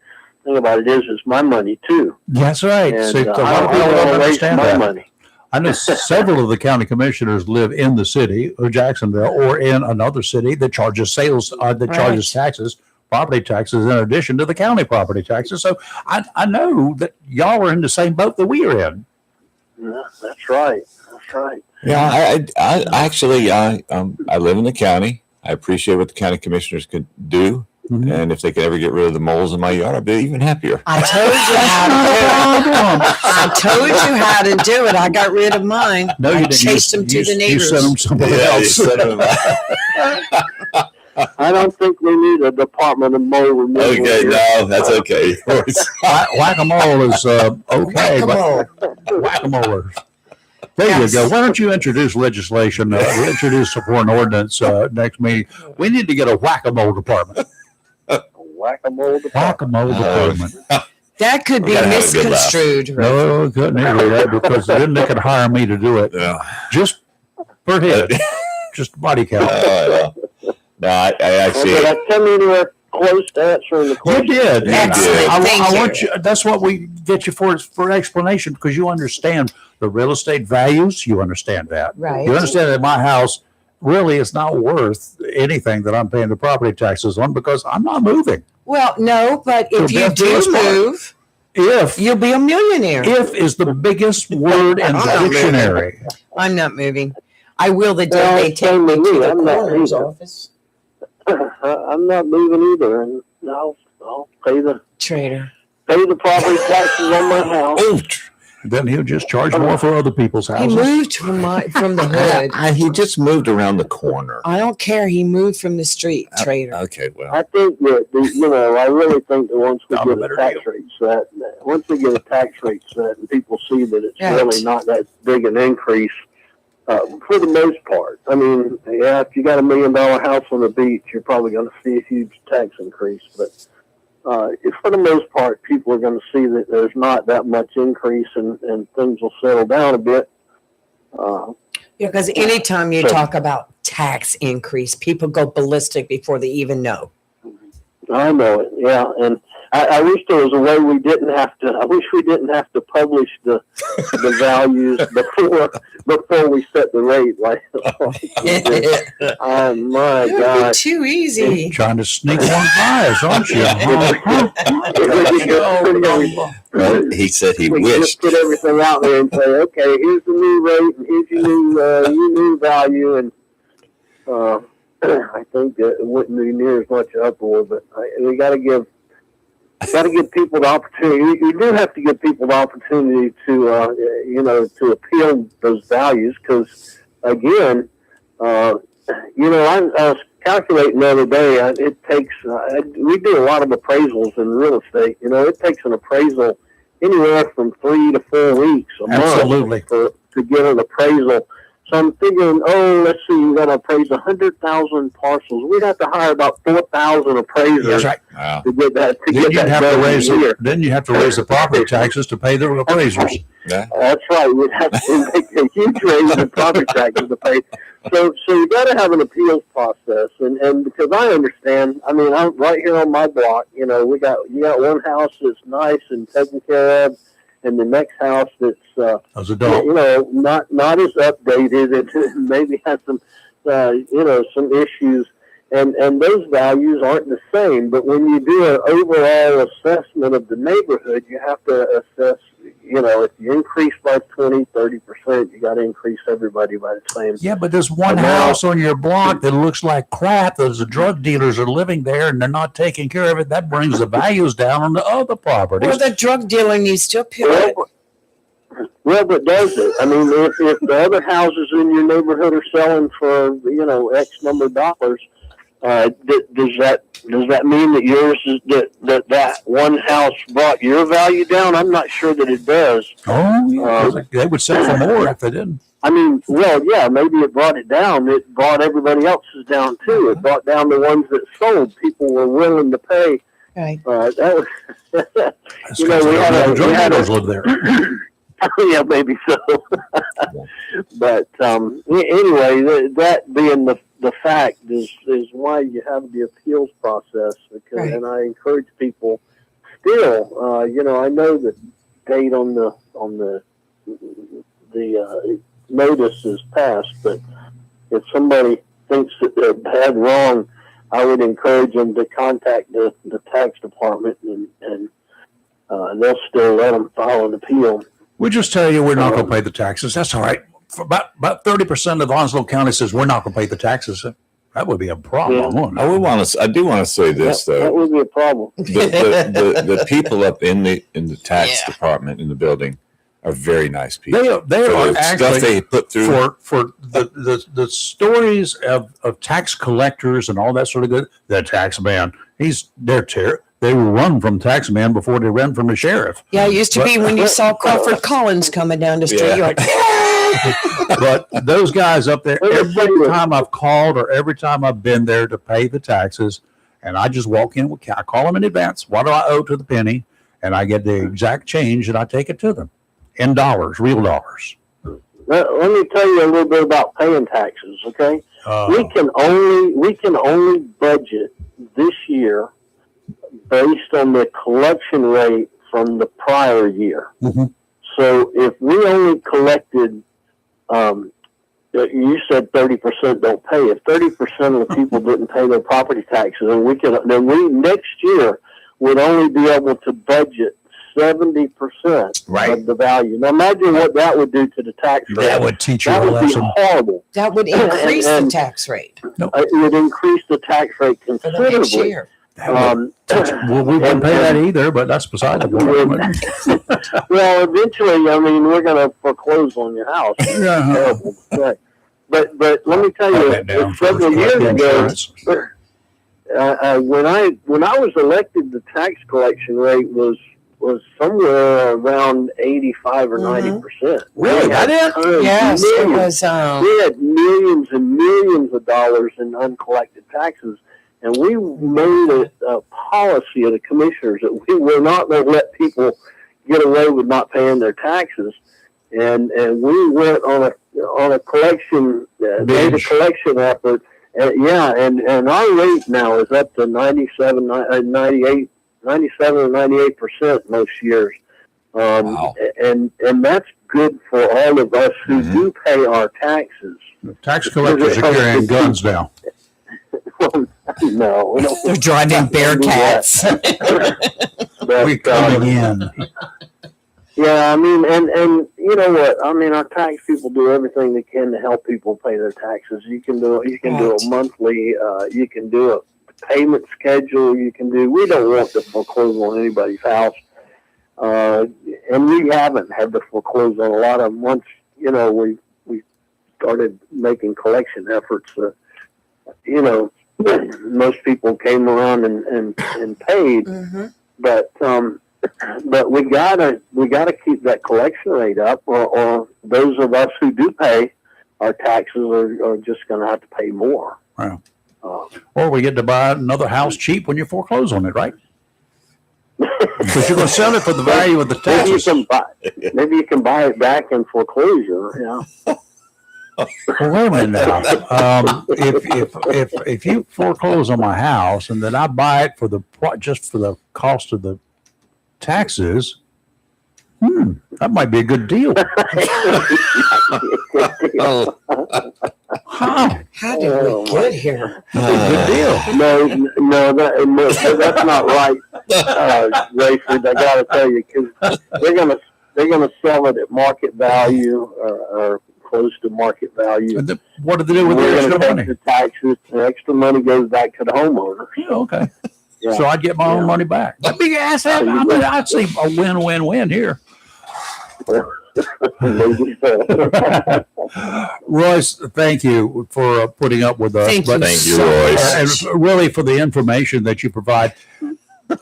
The thing about it is, it's my money too. That's right. And See, a lot I of people don't don't want to waste understand my that. money. I know several of the county commissioners live in the city of Jacksonville or in another city that charges charges taxes, property taxes, in addition to the county property taxes. So I know that y'all are in the same boat that we are in. Yeah, that's right. That's right. Yeah, I actually, I live in the county. I appreciate what the county commissioners could do. Mhm. And if they could ever get rid of the moles in my yard, I'd be even happier. I told you how to do it. I told you how to do it. I got rid of mine. No, I you didn't. chased them to the You neighbors. sent them somebody Yeah, you else. said it. I don't think we need a department of mole removal. Okay, here. no, that's okay. Whack-a-mole is okay, but Whack-a-mole. whack-a-mole. There Yes. you go. Why don't you introduce legislation? Introduce for an ordinance next meeting. We need to get a whack-a-mole department. Whack-a-mole department. Whack-a-mole department. That could be Gotta have a good laugh. misconstrued. No, I couldn't either that because then they could hire me to do it Yeah. just per head, just body count. No, I actually. Did I come anywhere close to answering the You question? did. Excellent. I Thank want you. That's what we get you for explanation because you understand the real estate values. You understand that. Right. You understand that my house really is not worth anything that I'm paying the property taxes on because I'm not moving. Well, no, but if So you Beth, do let's start. move, If you'll be a millionaire. is the biggest word in I'm the not moving. dictionary. I'm not moving. I will the day Well, they take same me with to me. the I'm not coroner's either. office. I'm not moving either, and I'll pay the property taxes on my house. Then he'll just charge more for other people's He houses. moved from the hood. He just moved around the corner. I don't care. He moved from the street, traitor. Okay, well. I think that I really think that once we Found a get a better tax deal. rate set, and people see that it's Right. really not that big an increase, for the most part. I mean, yeah, if you got $1 million house on the beach, you're probably going to see a huge tax increase. But if for the most part, people are going to see that there's not that much increase and things will settle down a bit. Yeah, because anytime you So- talk about tax increase, people go ballistic before they even know. I know it, yeah, and I wish there was a way we didn't have to. I wish we didn't have to publish the values before we set the rate. Like, oh my It would be gosh! too easy. Trying to sneak one by us, aren't you? Well, he said he we wished. just put everything out there and say, okay, here's the new rate, and here's your new value, and I think that it wouldn't be near as much uproar, but we got to give people the opportunity. You do have to give people the opportunity to appeal those values because, again, I was calculating the other day. It takes we do a lot of appraisals in real estate. It takes an appraisal anywhere from 3 to 4 weeks a Absolutely. month to get an appraisal. So I'm figuring, let's see, we got to appraise 100,000 parcels. We'd have to hire about 4,000 appraisers That's right. Wow. to get that. Then you have to raise the property taxes to pay the appraisers. Yeah. That's right. We'd have to make a huge raise in property taxes to pay. So you got to have an appeals process, and because I understand, I mean, I'm right here on my block. You got one house that's nice and taken care of, and the next house that's As adult. not as updated and maybe has some some issues, and those values aren't the same. But when you do an overall assessment of the neighborhood, you have to assess. If you increase by 20-30%, you got to increase everybody by the same. Yeah, but there's one But now- house on your block that looks like crap. Those drug dealers are living there and they're not taking care of it. That brings the values down on the other properties. Well, the drug dealer needs to appeal it. Well, but does it? I mean, if the other houses in your neighborhood are selling for X number of dollars, does that mean that yours is that one house brought your value down? I'm not sure that it does. Oh, yeah. They would sell for more if they didn't. I mean, well, yeah, maybe it brought it down. It brought everybody else's down too. It brought down the ones that sold. People were willing to pay. Right. That was, That's you know, 'cause we the had drug a dealers live there. yeah, maybe so. But anyway, that being the fact is why you have the appeals process. Because, Right. and I encourage people still. You know, I know the date on the notice is passed, but if somebody thinks that they're bad wrong, I would encourage them to contact the tax department, and they'll still let them file an appeal. We just tell you we're not going to pay the taxes. That's all right. For about 30% of Onslow County says we're not going to pay the taxes. That would be a problem. Yeah. Wouldn't it? I do want to say this That though. would be a problem. The people up in the tax department in the building are very nice people. They For are the stuff actually they put through. for the stories of tax collectors and all that sort of good. The tax man, they run from tax man before they run from the sheriff. Yeah, it used to be when you saw Crawford Collins coming down the street, Yeah. you're like, But those guys up there, Let me every tell you- time I've called or every time I've been there to pay the taxes, and I just walk in with, I call them in advance. What do I owe to the penny? And I get the exact change and I take it to them in dollars, real dollars. Let me tell you a little bit about paying taxes. Okay, Uh, we can only budget this year based on the collection rate from the prior year. Mhm. So if we only collected, you said 30% don't pay. If 30% of the people didn't pay their property taxes, then we next year would only be able to budget 70% Right. of the value. Now imagine what that would do to the tax rate. that would teach you That a would be lesson. horrible. that would increase the And- tax rate It would increase the tax rate for the next considerably. year. Well, we wouldn't pay that either, but that's beside the point. Well, eventually, I mean, we're going to foreclose on your house. It's Yeah. terrible. But let me tell Write you, that down several first. years ago, Insurance. when I was elected, the tax collection rate was somewhere around 85 or 90%. Really? We had That tons, Yes, it millions. was. We had millions and millions of dollars in uncollected taxes, and we made it a policy of the commissioners that we were not going to let people get away with not paying their taxes, and we went on a collection, made a Binge. collection effort, and our rate now is up to 97 or 98% most years. Wow. And that's good for all of us who do pay our taxes. Tax collectors are carrying guns now. Well, no, we don't. They're driving Bearcats. But, We're coming in. yeah, I mean, and you know what? I mean, our tax people do everything they can to help people pay their taxes. You can do Right. a monthly. You can do a payment schedule. We don't want to foreclose on anybody's house. And we haven't had to foreclose on a lot of them. Once, we started making collection efforts, most people came around and paid, Mm-hmm. but we gotta keep that collection rate up, or those of us who do pay our taxes are just gonna have to pay more. Wow. Or we get to buy another house cheap when you foreclose on it, right? Because you're going to sell it for the value of the taxes. Maybe you can buy it back in foreclosure. Yeah. Well, wait a minute now. If you foreclose on my house and then I buy it just for the cost of the taxes, that might be a good deal. Oh, Huh? How did we get here? Good deal. No, that's not right, Rayford. I got to tell you, because they're gonna sell it at market value or close to market value. What do they do with the We're extra gonna take money? the taxes. The extra money goes back to the homeowner. Yeah, okay. Yeah. So I'd get my own money back. That'd be asset. I mean, I'd see a win-win-win here. Maybe so. Royce, thank you for putting up with us. Thank you Thank you, so Royce. much. And really for the information that you provide.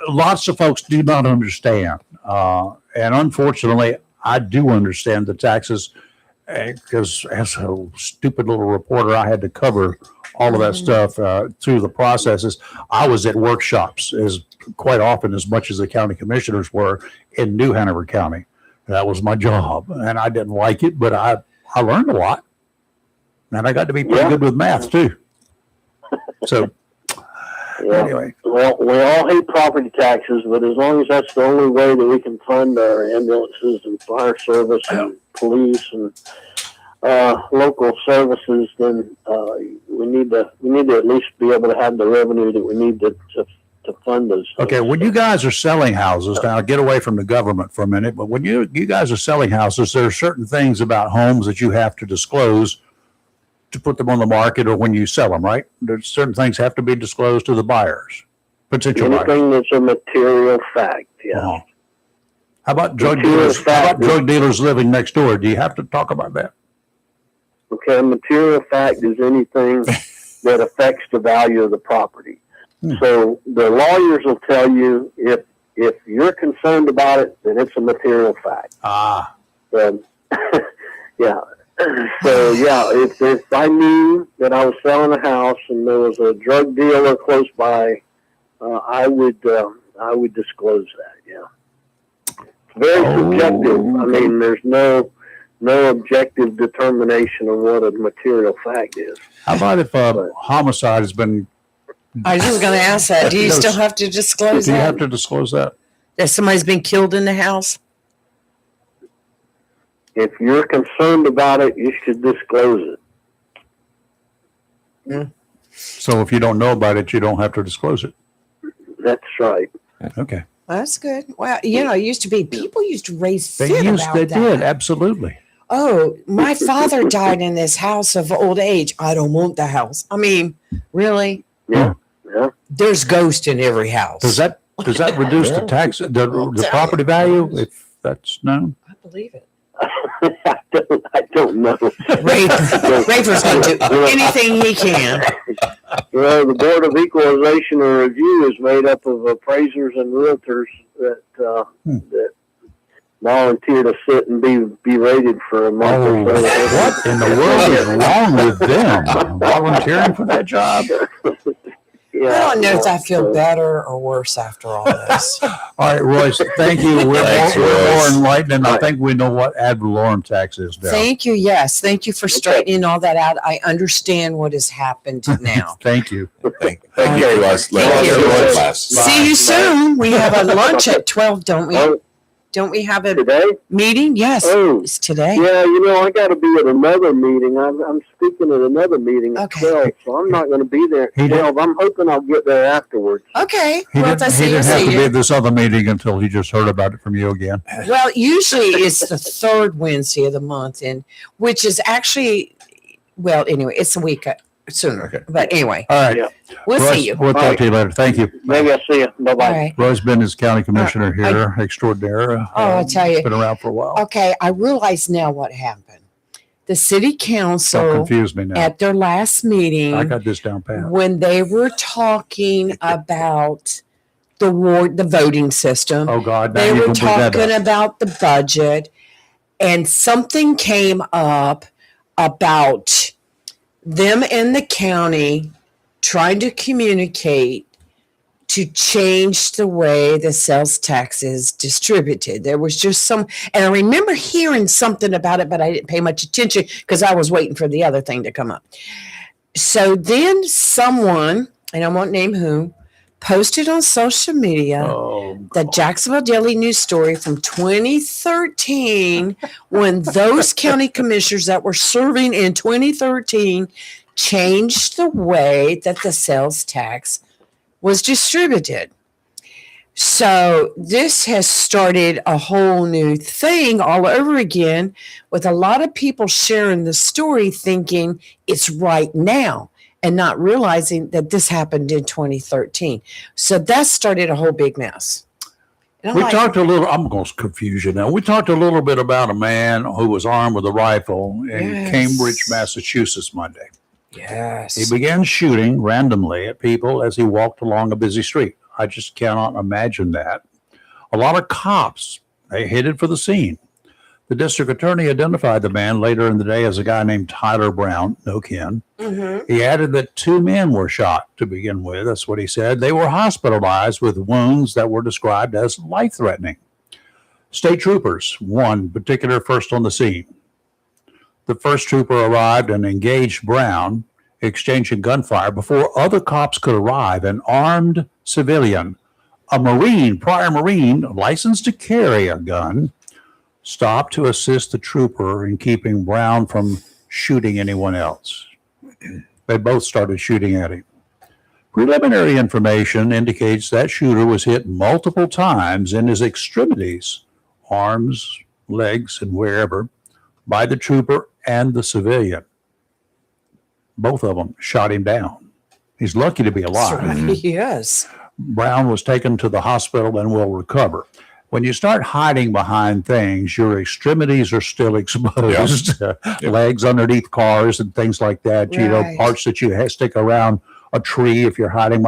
Lots of folks do not understand. And unfortunately, I do understand the taxes. because as a stupid little reporter, I had to cover all of that stuff through the processes. I was at workshops as quite often as much as the county commissioners were in New Hanover County. That was my job, and I didn't like it, but I learned a lot, and I got to be pretty good with math too. So anyway, well, we all hate property taxes, but as long as that's the only way that we can fund our ambulances and fire service and police and local services, then we need to at least be able to have the revenue that we need to fund those. Okay, when you guys are selling houses, now get away from the government for a minute, but when you guys are selling houses, there are certain things about homes that you have to disclose to put them on the market or when you sell them, right? There's certain things have to be disclosed to the buyers, potential buyers. Anything that's a material fact, yeah. Uh-huh. How about drug dealers? How about drug dealers living next door? Do you have to talk about that? Okay, a material fact is anything that affects the value of the property. So the lawyers will tell you if you're concerned about it, then it's a material fact. Ah. Yeah. So yeah, if I knew that I was selling a house and there was a drug dealer close by, I would disclose that. Yeah. It's very subjective. I mean, there's no objective determination of what a material fact is. How about if homicide has been? I was just going to ask that. Do you still have to disclose Do you that? have to disclose that? That somebody's been killed in the house? If you're concerned about it, you should disclose it. So if you don't know about it, you don't have to disclose it. That's right. Okay. Well, that's good. Well, it used to be, people used to raise They fit about that. did, absolutely. Oh, my father died in this house of old age. I don't want the house. I mean, really? Yeah. There's ghosts in every house. Does that reduce the tax, the property value if that's known? I believe it. I don't know. Rafer's going to do anything he can. Well, the Board of Equalization and Review is made up of appraisers and realtors that volunteer to sit and be rated for a month or so. What in the world is wrong with them? Volunteering for that job? Yeah, I don't know if I feel better or worse after all this. All right, Royce, thank you. We're more enlightened, and I think we know what ad valorem tax is now. Thank you. Yes. Thank you for straightening all that out. I understand what has happened now. Thank you. Thank you, Les. See you soon. We have a lunch at 12, don't we? Don't we have a today meeting? Yes. Oh, it's today. Yeah, I got to be at another meeting. I'm speaking at another meeting at 12, so I'm not going to be there at 12. I'm hoping I'll get there afterwards. Okay. He didn't have to be at this other meeting until he just heard about it from you again. Well, usually it's the third Wednesday of the month, and which is actually, well, anyway, it's a week sooner. Okay. But anyway. All right. Yeah. We'll Royce, see you. We'll talk to you later. Thank you. Maybe I'll see you. Bye-bye. Right. Roy's been as county commissioner here, extraordinaire. I tell you. Been around for a while. Okay, I realize now what happened. The city Don't council confuse me now. at their last meeting, I got this down pat. when they were talking about the voting system, Oh God! Now they you were can bring that talking up. about the budget, and something came up about them and the county trying to communicate to change the way the sales tax is distributed. There was just and I remember hearing something about it, but I didn't pay much attention because I was waiting for the other thing to come up. So then someone, and I won't name who, posted on social media the Jacksonville Daily News story from 2013 when those county commissioners that were serving in 2013 changed the way that the sales tax was distributed. So this has started a whole new thing all over again with a lot of people sharing the story thinking it's right now and not realizing that this happened in 2013. So that started a whole big mess. We talked a little, I'm going to confuse you now. We talked a little bit about a man who was armed with a rifle in Cambridge, Massachusetts Monday. Yes. He began shooting randomly at people as he walked along a busy street. I just cannot imagine that. A lot of cops, they headed for the scene. The district attorney identified the man later in the day as a guy named Tyler Brown, no kin. He added that 2 men were shot to begin with. That's what he said. They were hospitalized with wounds that were described as life-threatening. State troopers, one particular, first on the scene. The first trooper arrived and engaged Brown, exchanging gunfire before other cops could arrive. An armed civilian, a Marine, prior Marine, licensed to carry a gun, stopped to assist the trooper in keeping Brown from shooting anyone else. They both started shooting at him. Preliminary information indicates that shooter was hit multiple times in his extremities, arms, legs, and wherever, by the trooper and the civilian. Both of them shot him down. He's lucky to be alive. Yes. Brown was taken to the hospital and will recover. When you start hiding behind things, your extremities are still exposed. Legs underneath cars and things like that. You know, parts that you stick around a tree if you're hiding.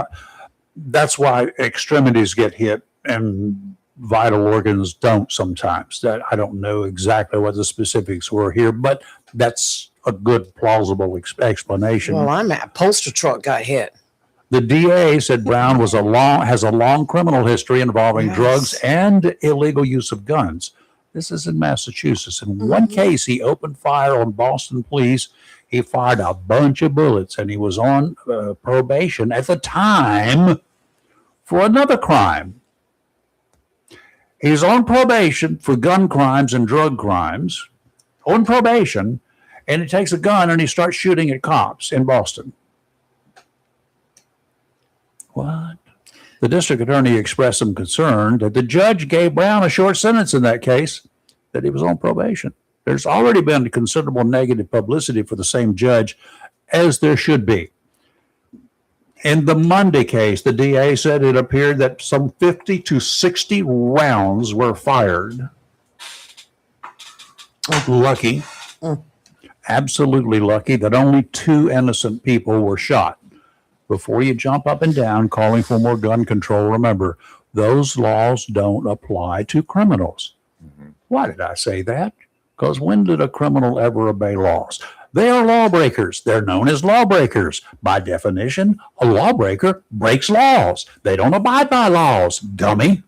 That's why extremities get hit and vital organs don't sometimes. That I don't know exactly what the specifics were here, but that's a good plausible explanation. Well, I'm at postal truck got hit. The DA said Brown has a long criminal history involving drugs and illegal use of guns. This is in Massachusetts. In one case, he opened fire on Boston police. He fired a bunch of bullets, and he was on probation at the time for another crime. He's on probation for gun crimes and drug crimes, on probation, and he takes a gun and he starts shooting at cops in Boston. What? The district attorney expressed some concern that the judge gave Brown a short sentence in that case, that he was on probation. There's already been considerable negative publicity for the same judge, as there should be. In the Monday case, the DA said it appeared that some 50 to 60 rounds were fired. Lucky, absolutely lucky that only 2 innocent people were shot. Before you jump up and down calling for more gun control, remember, those laws don't apply to criminals. Why did I say that? Because when did a criminal ever obey laws? They are lawbreakers. They're known as lawbreakers. By definition, a lawbreaker breaks laws. They don't abide by laws, dummy.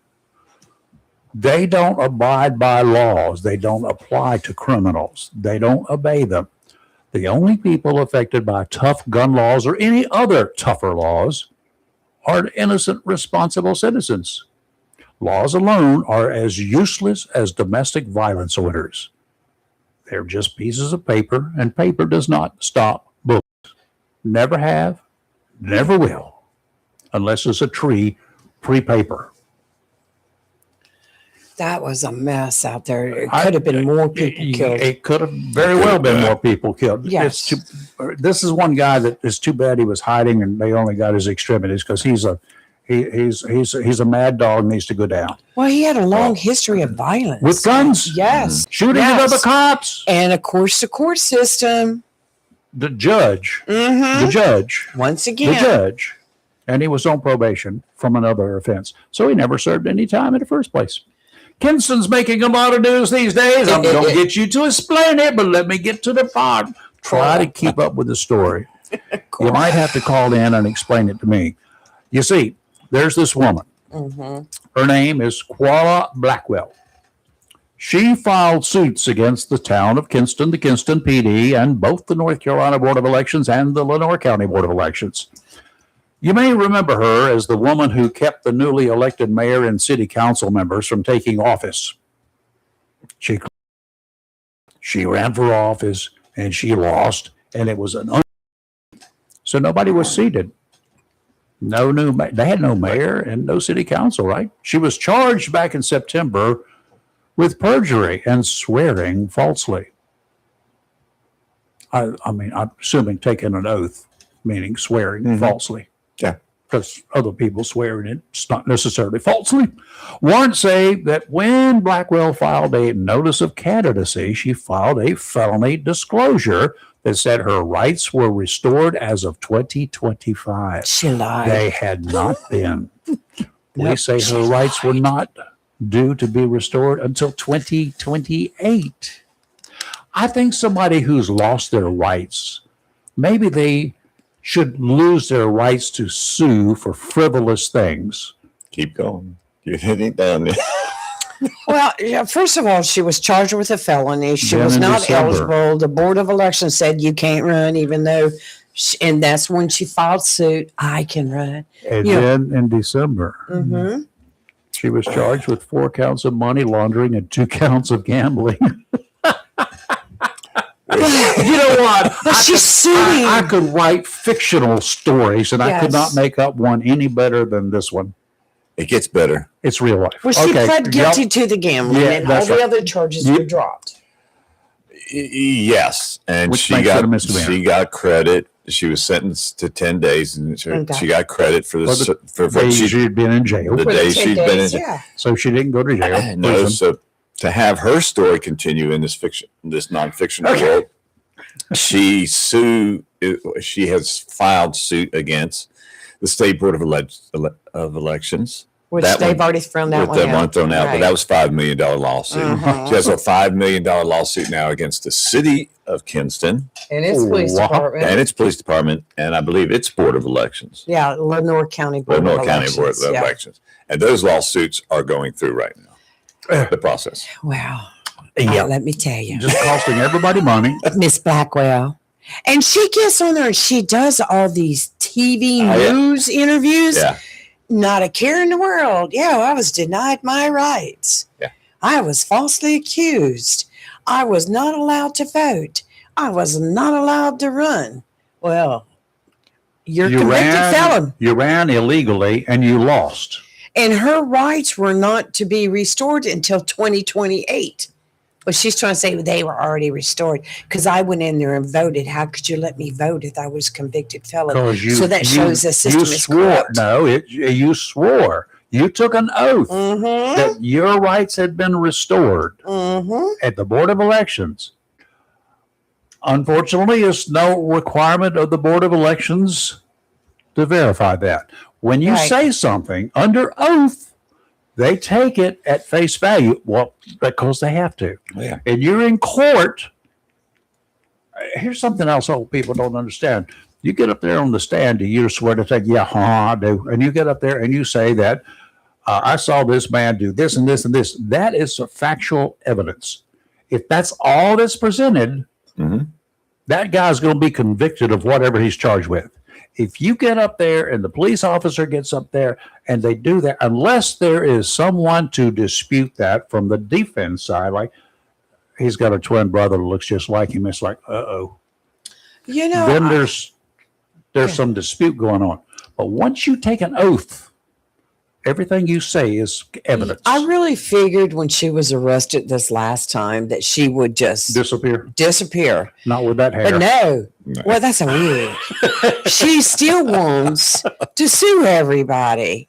They don't abide by laws. They don't apply to criminals. They don't obey them. The only people affected by tough gun laws or any other tougher laws are innocent, responsible citizens. Laws alone are as useless as domestic violence orders. They're just pieces of paper, and paper does not stop bullets. Never have, never will, unless it's a tree, free paper. That was a mess out there. It could have been more people killed. It could have very well been more people killed. Yes. This is one guy that is too bad he was hiding and they only got his extremities because he's a mad dog, needs to go down. Well, he had a long history of violence. With guns? Yes. Shooting at other cops. And of course, the court system. The judge. The judge. Once again. The judge. And he was on probation from another offense. So he never served any time in the first place. Kinston's making a lot of news these days. I'm going to get you to explain it, but let me get to the part. Try to keep up with the story. You might have to call in and explain it to me. You see, there's this woman. Her name is Quala Blackwell. She filed suits against the town of Kinston, the Kinston PD, and both the North Carolina Board of Elections and the Lenoir County Board of Elections. You may remember her as the woman who kept the newly elected mayor and city council members from taking office. She ran for office and she lost, and it was so nobody was seated. They had no mayor and no city council, right? She was charged back in September with perjury and swearing falsely. I mean, I'm assuming taking an oath, meaning swearing falsely. Yeah. Because other people swear and it's not necessarily falsely. Warrants say that when Blackwell filed a notice of candidacy, she filed a felony disclosure that said her rights were restored as of 2025. She lied. They had not been. We say her rights were not due to be restored until 2028. I think somebody who's lost their rights, maybe they should lose their rights to sue for frivolous things. Keep going. You're hitting down there. Well, yeah, first of all, she was charged with a felony. She Then was in not December. eligible. The Board of Elections said you can't run, even though, and that's when she filed suit. I can run. And Yeah. then in December, Mm-hmm. she was charged with 4 counts of money laundering and 2 counts of gambling. You know what? But she's suing. I could write fictional stories, and I could not Yes. make up one any better than this one. It gets better. It's real life. Well, she pled guilty Yep. to the gambling, Yeah, and all that's the right. other charges Yep. were dropped. Yes, and Which she makes it a got misdemeanor. credit. She was sentenced to 10 days, and Okay. she got credit for For the for Day what she she'd been in jail, the For day 10 she'd been in days, jail. yeah. so she didn't go to jail. No, Prison. so to have her story continue in this nonfiction world, she has filed suit against the State Board of Elections. Which That they've one- already thrown that with one that out. one thrown out, but Right. that was $5 million lawsuit. Mhm. She has a $5 million lawsuit now against the city of Kinston And its police Wow. department. and its police department, and I believe its Board of Elections, Yeah, Lenore County Board Lenore of County Board Elections. of Yeah. Elections. And those lawsuits are going through right now, the process. Wow. Yeah. Let me tell you. Just costing everybody money. Miss Blackwell. And she gets on there and she does all these TV Oh, yeah. news interviews. Yeah. Not a care in the world. Yeah, I was denied my rights. Yeah. I was falsely accused. I was not allowed to vote. I was not allowed to run. Well, you're a convicted felon. You ran illegally and you lost. And her rights were not to be restored until 2028. Well, she's trying to say they were already restored because I went in there and voted. How could you let me vote if I was a convicted felon? Because So that shows the system you is swore. corrupt. No, you swore. You took an oath Mm-hmm. that your rights had been restored Mm-hmm. at the Board of Elections. Unfortunately, it's no requirement of the Board of Elections to verify that. When you Right. say something under oath, they take it at face value. Well, because they have to. Yeah. And you're in court. Here's something else old people don't understand. You get up there on the stand and you swear to say, yeah, I do. And you get up there and you say that I saw this man do this and this and this. That is a factual evidence. If that's all that's presented, Mhm. that guy's going to be convicted of whatever he's charged with. If you get up there and the police officer gets up there and they do that, unless there is someone to dispute that from the defense side, like he's got a twin brother that looks just like him, it's like, uh-oh. You know, Then there's some dispute going on. But once you take an oath, everything you say is evidence. I really figured when she was arrested this last time that she would just disappear. Not with that hair. But no. No. Well, that's a weird. She still wants to sue everybody.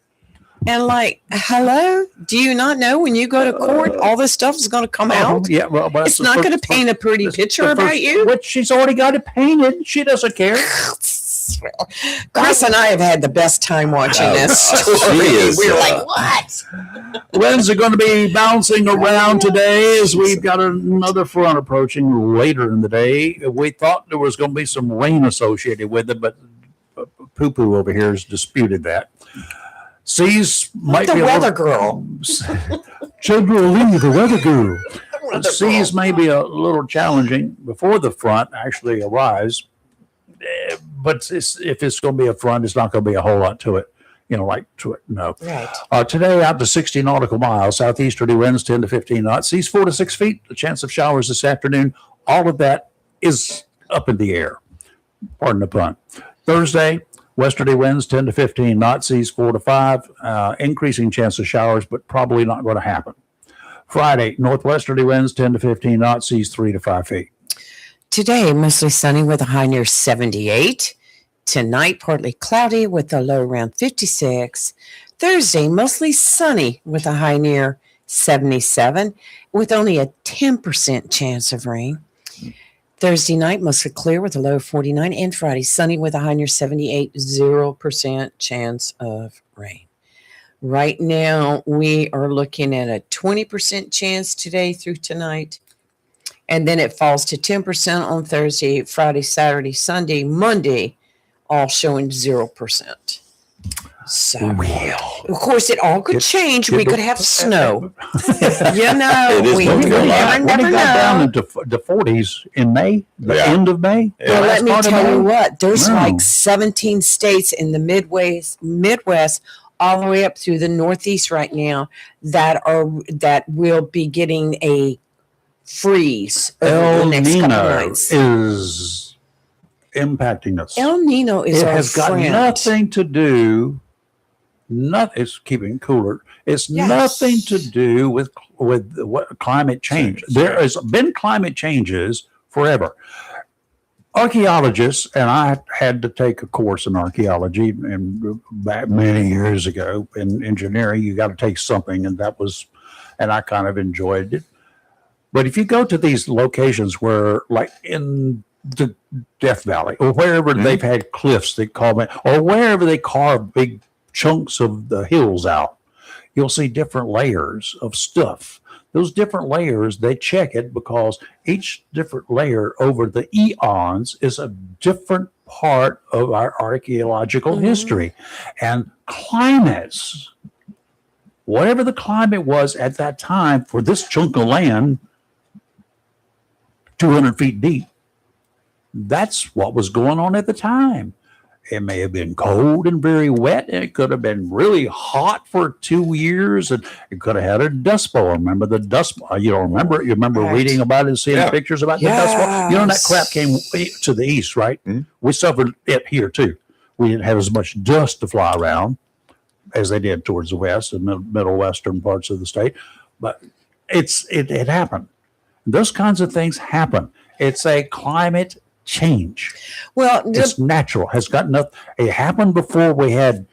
And like, hello? Do you not know when you go to court, all this stuff is going to come out? Yeah, well, but It's not going to paint a pretty picture about you. But she's already got it painted. She doesn't care. Chris and I have had the best time watching this story. she is, We're like, what? Winds are going to be bouncing around today as we've got another front approaching later in the day. We thought there was going to be some rain associated with it, but Poo Poo over here has disputed that. Seas might The be a weather little, girl. General Lee, the weather guru. Seas may be a little challenging before the front actually arrives, but if it's going to be a front, it's not going to be a whole lot to it. No. Right. Today, out to 60 nautical miles, southeasterly winds 10 to 15 knots, seas 4 to 6 feet. The chance of showers this afternoon. All of that is up in the air. Pardon the pun. Thursday, westerly winds 10 to 15 knots, seas 4 to 5. Increasing chance of showers, but probably not going to happen. Friday, northwesterly winds 10 to 15 knots, seas 3 to 5 feet. Today, mostly sunny with a high near 78. Tonight, partly cloudy with a low around 56. Thursday, mostly sunny with a high near 77 with only a 10% chance of rain. Thursday night, mostly clear with a low of 49. And Friday, sunny with a high near 78, 0% chance of rain. Right now, we are looking at a 20% chance today through tonight. And then it falls to 10% on Thursday, Friday, Saturday, Sunday, Monday, all showing 0%. So, of course, it all could change. We could have snow. It is We North Carolina. When never it got down know. into the 40s in May, the Yeah. end of May. Yeah. Well, let me Part of tell you May? what, there's No. like 17 states in the Midwest, all the way up through the Northeast right now that will be getting a freeze over El the next couple Nino nights. is impacting us. El Nino is It our has got friend. nothing to do. It's keeping cooler. It's Yes. nothing to do with what climate change. There has been climate changes forever. Archaeologists, and I had to take a course in archaeology, and back many years ago in engineering, you got to take something, and I kind of enjoyed it. But if you go to these locations where, like in the Death Valley, or wherever they've had cliffs that or wherever they carve big chunks of the hills out, you'll see different layers of stuff. Those different layers, they check it because each different layer over the eons is a different part of our archaeological history. And climates, whatever the climate was at that time for this chunk of land, 200 feet deep, that's what was going on at the time. It may have been cold and very wet, and it could have been really hot for 2 years, and it could have had a dust bowl. Remember the dust bowl? You don't remember it? You remember Right. reading about it and seeing Yeah. pictures about the dust bowl? You know, that Yes. crap came to the east, right? Mhm. We suffered it here too. We didn't have as much dust to fly around as they did towards the west and the middle western parts of the state, but it happened. Those kinds of things happen. It's a climate change. Well, It's natural. Has got nothing. It happened before we had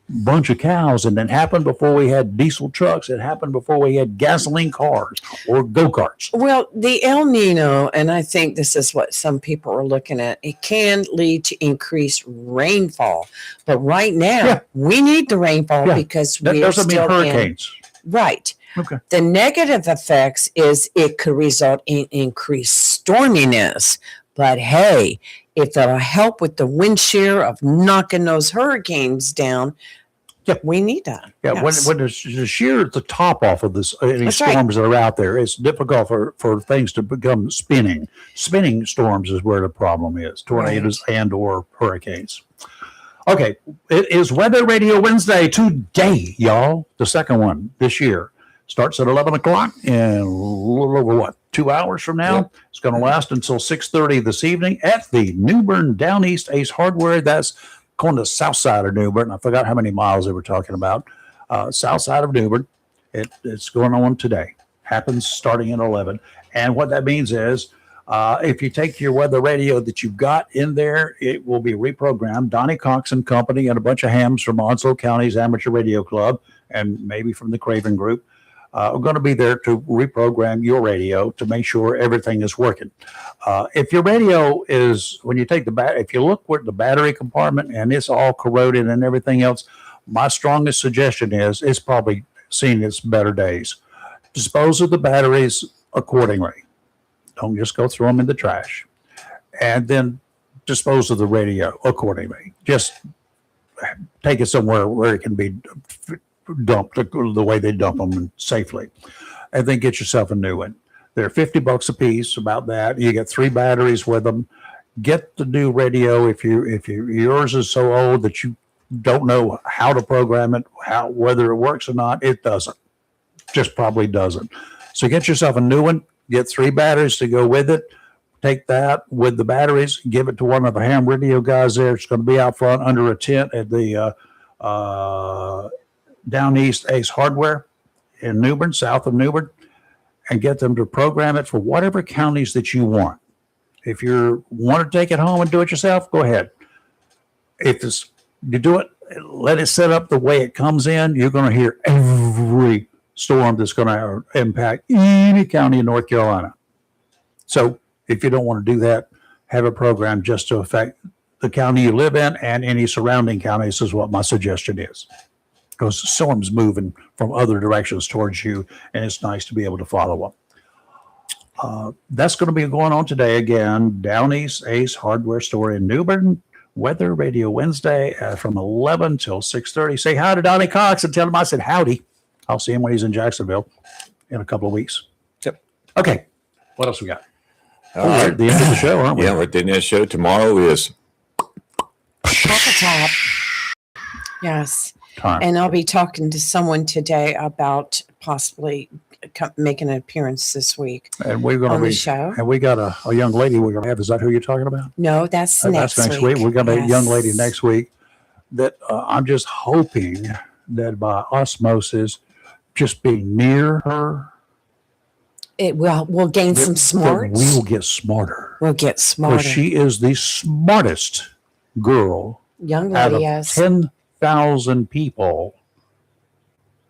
a bunch of cows, and it happened before we had diesel trucks. It happened before we had gasoline cars or go-karts. Well, the El Nino, and I think this is what some people are looking at, it can lead to increased rainfall. But right now, Yeah. we need the rainfall Yeah. because That we're doesn't mean still in. hurricanes. Right. Okay. The negative effects is it could result in increased storminess. But hey, if it'll help with the wind shear of knocking those hurricanes down, Yeah. we need that. Yeah, Yes. when there's the shear at the top off of this, any That's right. storms that are out there, it's difficult for things to become spinning. Spinning storms is where the problem is. Tornadoes and or hurricanes. Okay, it is Weather Radio Wednesday today, y'all. The second one this year starts at 11 o'clock in a little over, what, 2 hours from now? Yep. It's going to last until 6:30 this evening at the New Bern Down East Ace Hardware. That's going to the south side of New Bern. I forgot how many miles they were talking about. South side of New Bern. It's going on today. Happens starting at 11. And what that means is if you take your weather radio that you've got in there, it will be reprogrammed. Donnie Cox and Company and a bunch of hams from Onslow County's Amateur Radio Club and maybe from the Craven Group are going to be there to reprogram your radio to make sure everything is working. If your radio is, when you take if you look where the battery compartment and it's all corroded and everything else, my strongest suggestion is it's probably seen its better days. Dispose of the batteries accordingly. Don't just go throw them in the trash. And then dispose of the radio accordingly. Just take it somewhere where it can be dumped the way they dump them safely. And then get yourself a new one. They're $50 a piece, about that. You get 3 batteries with them. Get the new radio if yours is so old that you don't know how to program it, whether it works or not. It doesn't. Just probably doesn't. So get yourself a new one. Get 3 batteries to go with it. Take that with the batteries, give it to one of the ham radio guys there. It's going to be out front under a tent at the Down East Ace Hardware in New Bern, south of New Bern, and get them to program it for whatever counties that you want. If you want to take it home and do it yourself, go ahead. If you do it, let it set up the way it comes in. You're going to hear every storm that's going to impact any county in North Carolina. So if you don't want to do that, have a program just to affect the county you live in and any surrounding counties is what my suggestion is. because the storm's moving from other directions towards you, and it's nice to be able to follow them. That's going to be going on today again. Down East Ace Hardware Store in Newbern. Weather Radio Wednesday from 11 till 6:30. Say hi to Donnie Cox and tell him I said howdy. I'll see him when he's in Jacksonville in a couple of weeks. Yep. Okay. What else we got? All We're right. at the end of the show, aren't we? Yeah, we're at the end of the show. Tomorrow is Top. Yes. Time. And I'll be talking to someone today about possibly making an appearance this week And we're going on to the be, show. and we got a young lady we're going to have. Is that who you're talking about? No, that's That's next week. We're going to have a young lady next week that I'm just hoping that by osmosis, just being near her, We'll gain some that smarts. we will get smarter. We'll get smarter. Because she is the smartest girl Young out lady, of yes. 10,000 people.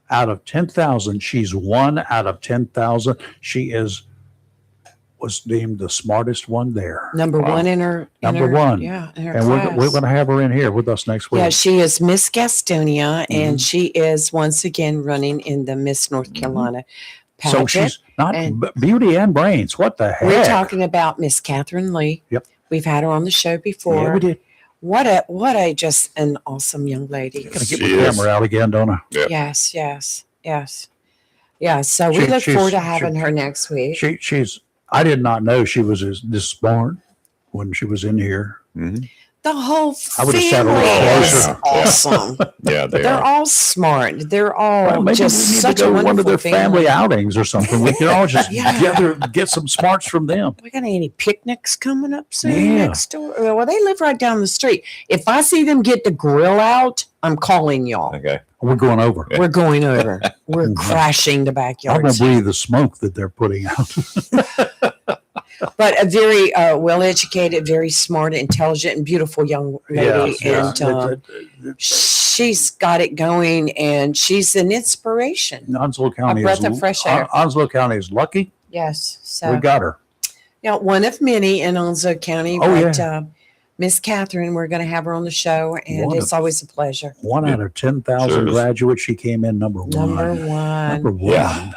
Out of 10,000, she's 1 out of 10,000. She was deemed the smartest one there. Number one in her. Number one. Yeah, in her And class. we're going to have her in here with us next week. Yeah, she is Miss Gastonia, Mm-hmm. and she is once again running in the Miss North Carolina So pageant. she's not and- beauty and brains. What the heck? We're talking about Miss Catherine Lee. Yep. We've had her on the show before. Yeah, we did. What a just an awesome young lady. Got to get She my is. camera out again, don't I? Yep. Yes, yes, yes. Yeah, so we She- look she's- forward to having her next week. She's. I did not know she was this smart when she was in here. The whole I would've sat a little family is closer. awesome. Yeah, they They're are. all smart. They're all Well, maybe just we need such to a go to one wonderful of their family outings or something. We can all just Yeah. get some smarts from them. We got any picnics coming up soon Yeah. next door? Well, they live right down the street. If I see them get the grill out, I'm calling y'all. Okay. We're going over. We're going over. We're crashing the I'm going backyard. to breathe the smoke that they're putting out. But a very well-educated, very smart, intelligent, and beautiful young lady. Yes, And she's got it going, and she's an inspiration. Onslow County breath of fresh air. Onslow County is lucky. Yes. We So, got her. one of many in Onslow County. Oh, but Miss Catherine, we're going to have her on the show, and One it's of- always a pleasure. 1 out of 10,000 Sure is. graduates. She came in number one. Number one. Number one. Yeah.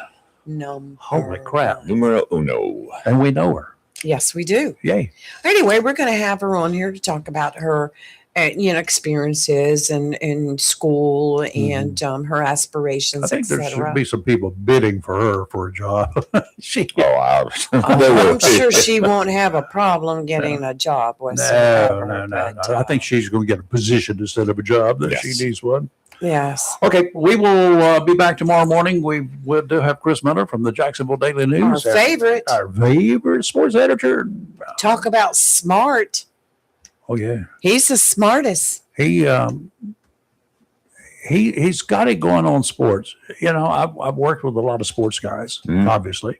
Number Holy crap. one. Numero uno. And we know her. Yes, we do. Yay. Anyway, we're going to have her on here to talk about her, experiences in school and her aspirations, I think there should etc. be some people bidding for her for a job. She Oh, ours. I'm sure she won't have a problem getting a job whatsoever. No. but, I think she's going to get a position instead of a job that Yes. she needs one. yes, Okay, we will be back tomorrow morning. We will do have Chris Miller from the Jacksonville Daily our News. favorite. Our favorite sports editor. Talk about smart. Oh, yeah. He's the smartest. He's got it going on sports. I've worked with a lot of sports guys, obviously.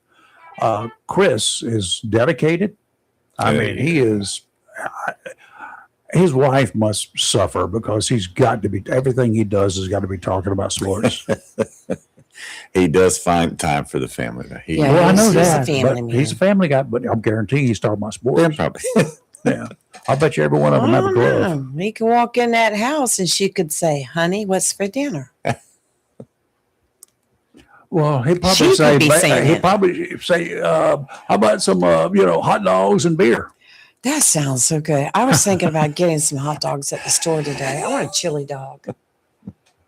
Chris is dedicated. I mean, he is. His wife must suffer because he's got to be. Everything he does has got to be talking about sports. He does find time for the family. He, Yeah. Well, I know He's a that. family But man. he's a family guy, but I'm guaranteeing he's talking about sports. Yeah, probably. Yeah, I bet you every one of them have a glove. He can walk in that house and she could say, "Honey, what's for dinner?" Well, he'd probably She say, could be saying he'd it. probably say, how about some, hot dogs and beer? That sounds so good. I was thinking about getting some hot dogs at the store today. I want a chili dog.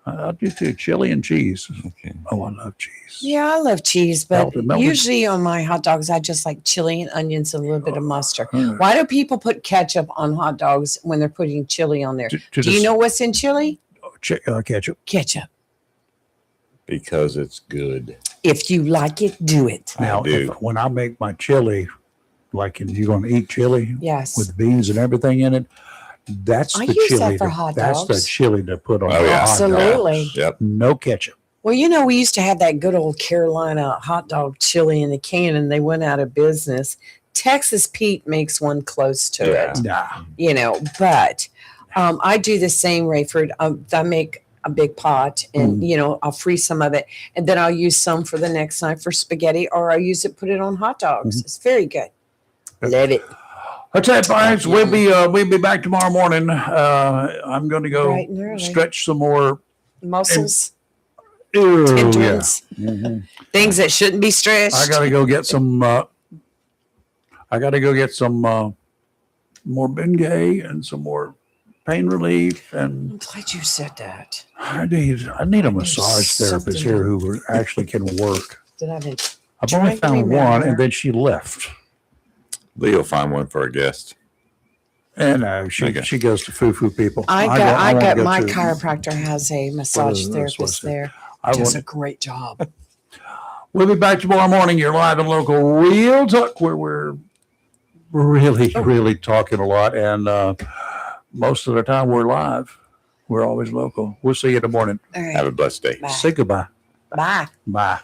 I'll do too, chili and cheese. Okay. Oh, I love cheese. Yeah, I love cheese, but Melted. usually on my hot dogs, I just like chili and onions and a little bit of mustard. Uh, Why do people put ketchup on hot dogs when they're putting chili on there? Do you know what's in chili? Ketchup? Ketchup. Because it's good. If you like it, do it. Now, do. when I make my chili, like you're going to eat chili Yes. with beans and everything in it, that's I the use that chili. for hot That's the dogs. chili to put on Oh, a yeah. hot dog. Absolutely. Yep. No ketchup. Well, we used to have that good old Carolina hot dog chili in a can, and they went out of business. Texas Pete makes one close to it, Nah. but I do the same, Rayford. I make a big pot and, I'll freeze some of it, and then I'll use some for the next night for spaghetti, or I'll put it on hot dogs. It's very good. Love it. That's it, folks. We'll be back tomorrow morning. I'm going to go Bright and early. stretch some more Muscles. Ew, yeah. tensions, Mhm. things that shouldn't be stretched. I gotta go get some. More Bengay and some more pain relief, and I'm glad you said that. I need a massage therapist something here who actually can work. That I've been I've trying only to found one, remember. and then she left. Leo find one for a guest. And she Okay. she goes to foo people. I won't got go my to- chiropractor has a massage is this? therapist What's it? there. I Does want, a great job. we'll be back tomorrow morning. You're live and local Real Talk, where we're really talking a lot, and most of the time we're live. We're always local. We'll see you in the morning. All right. Have a blessed day. Bye. Say goodbye. Bye. Bye.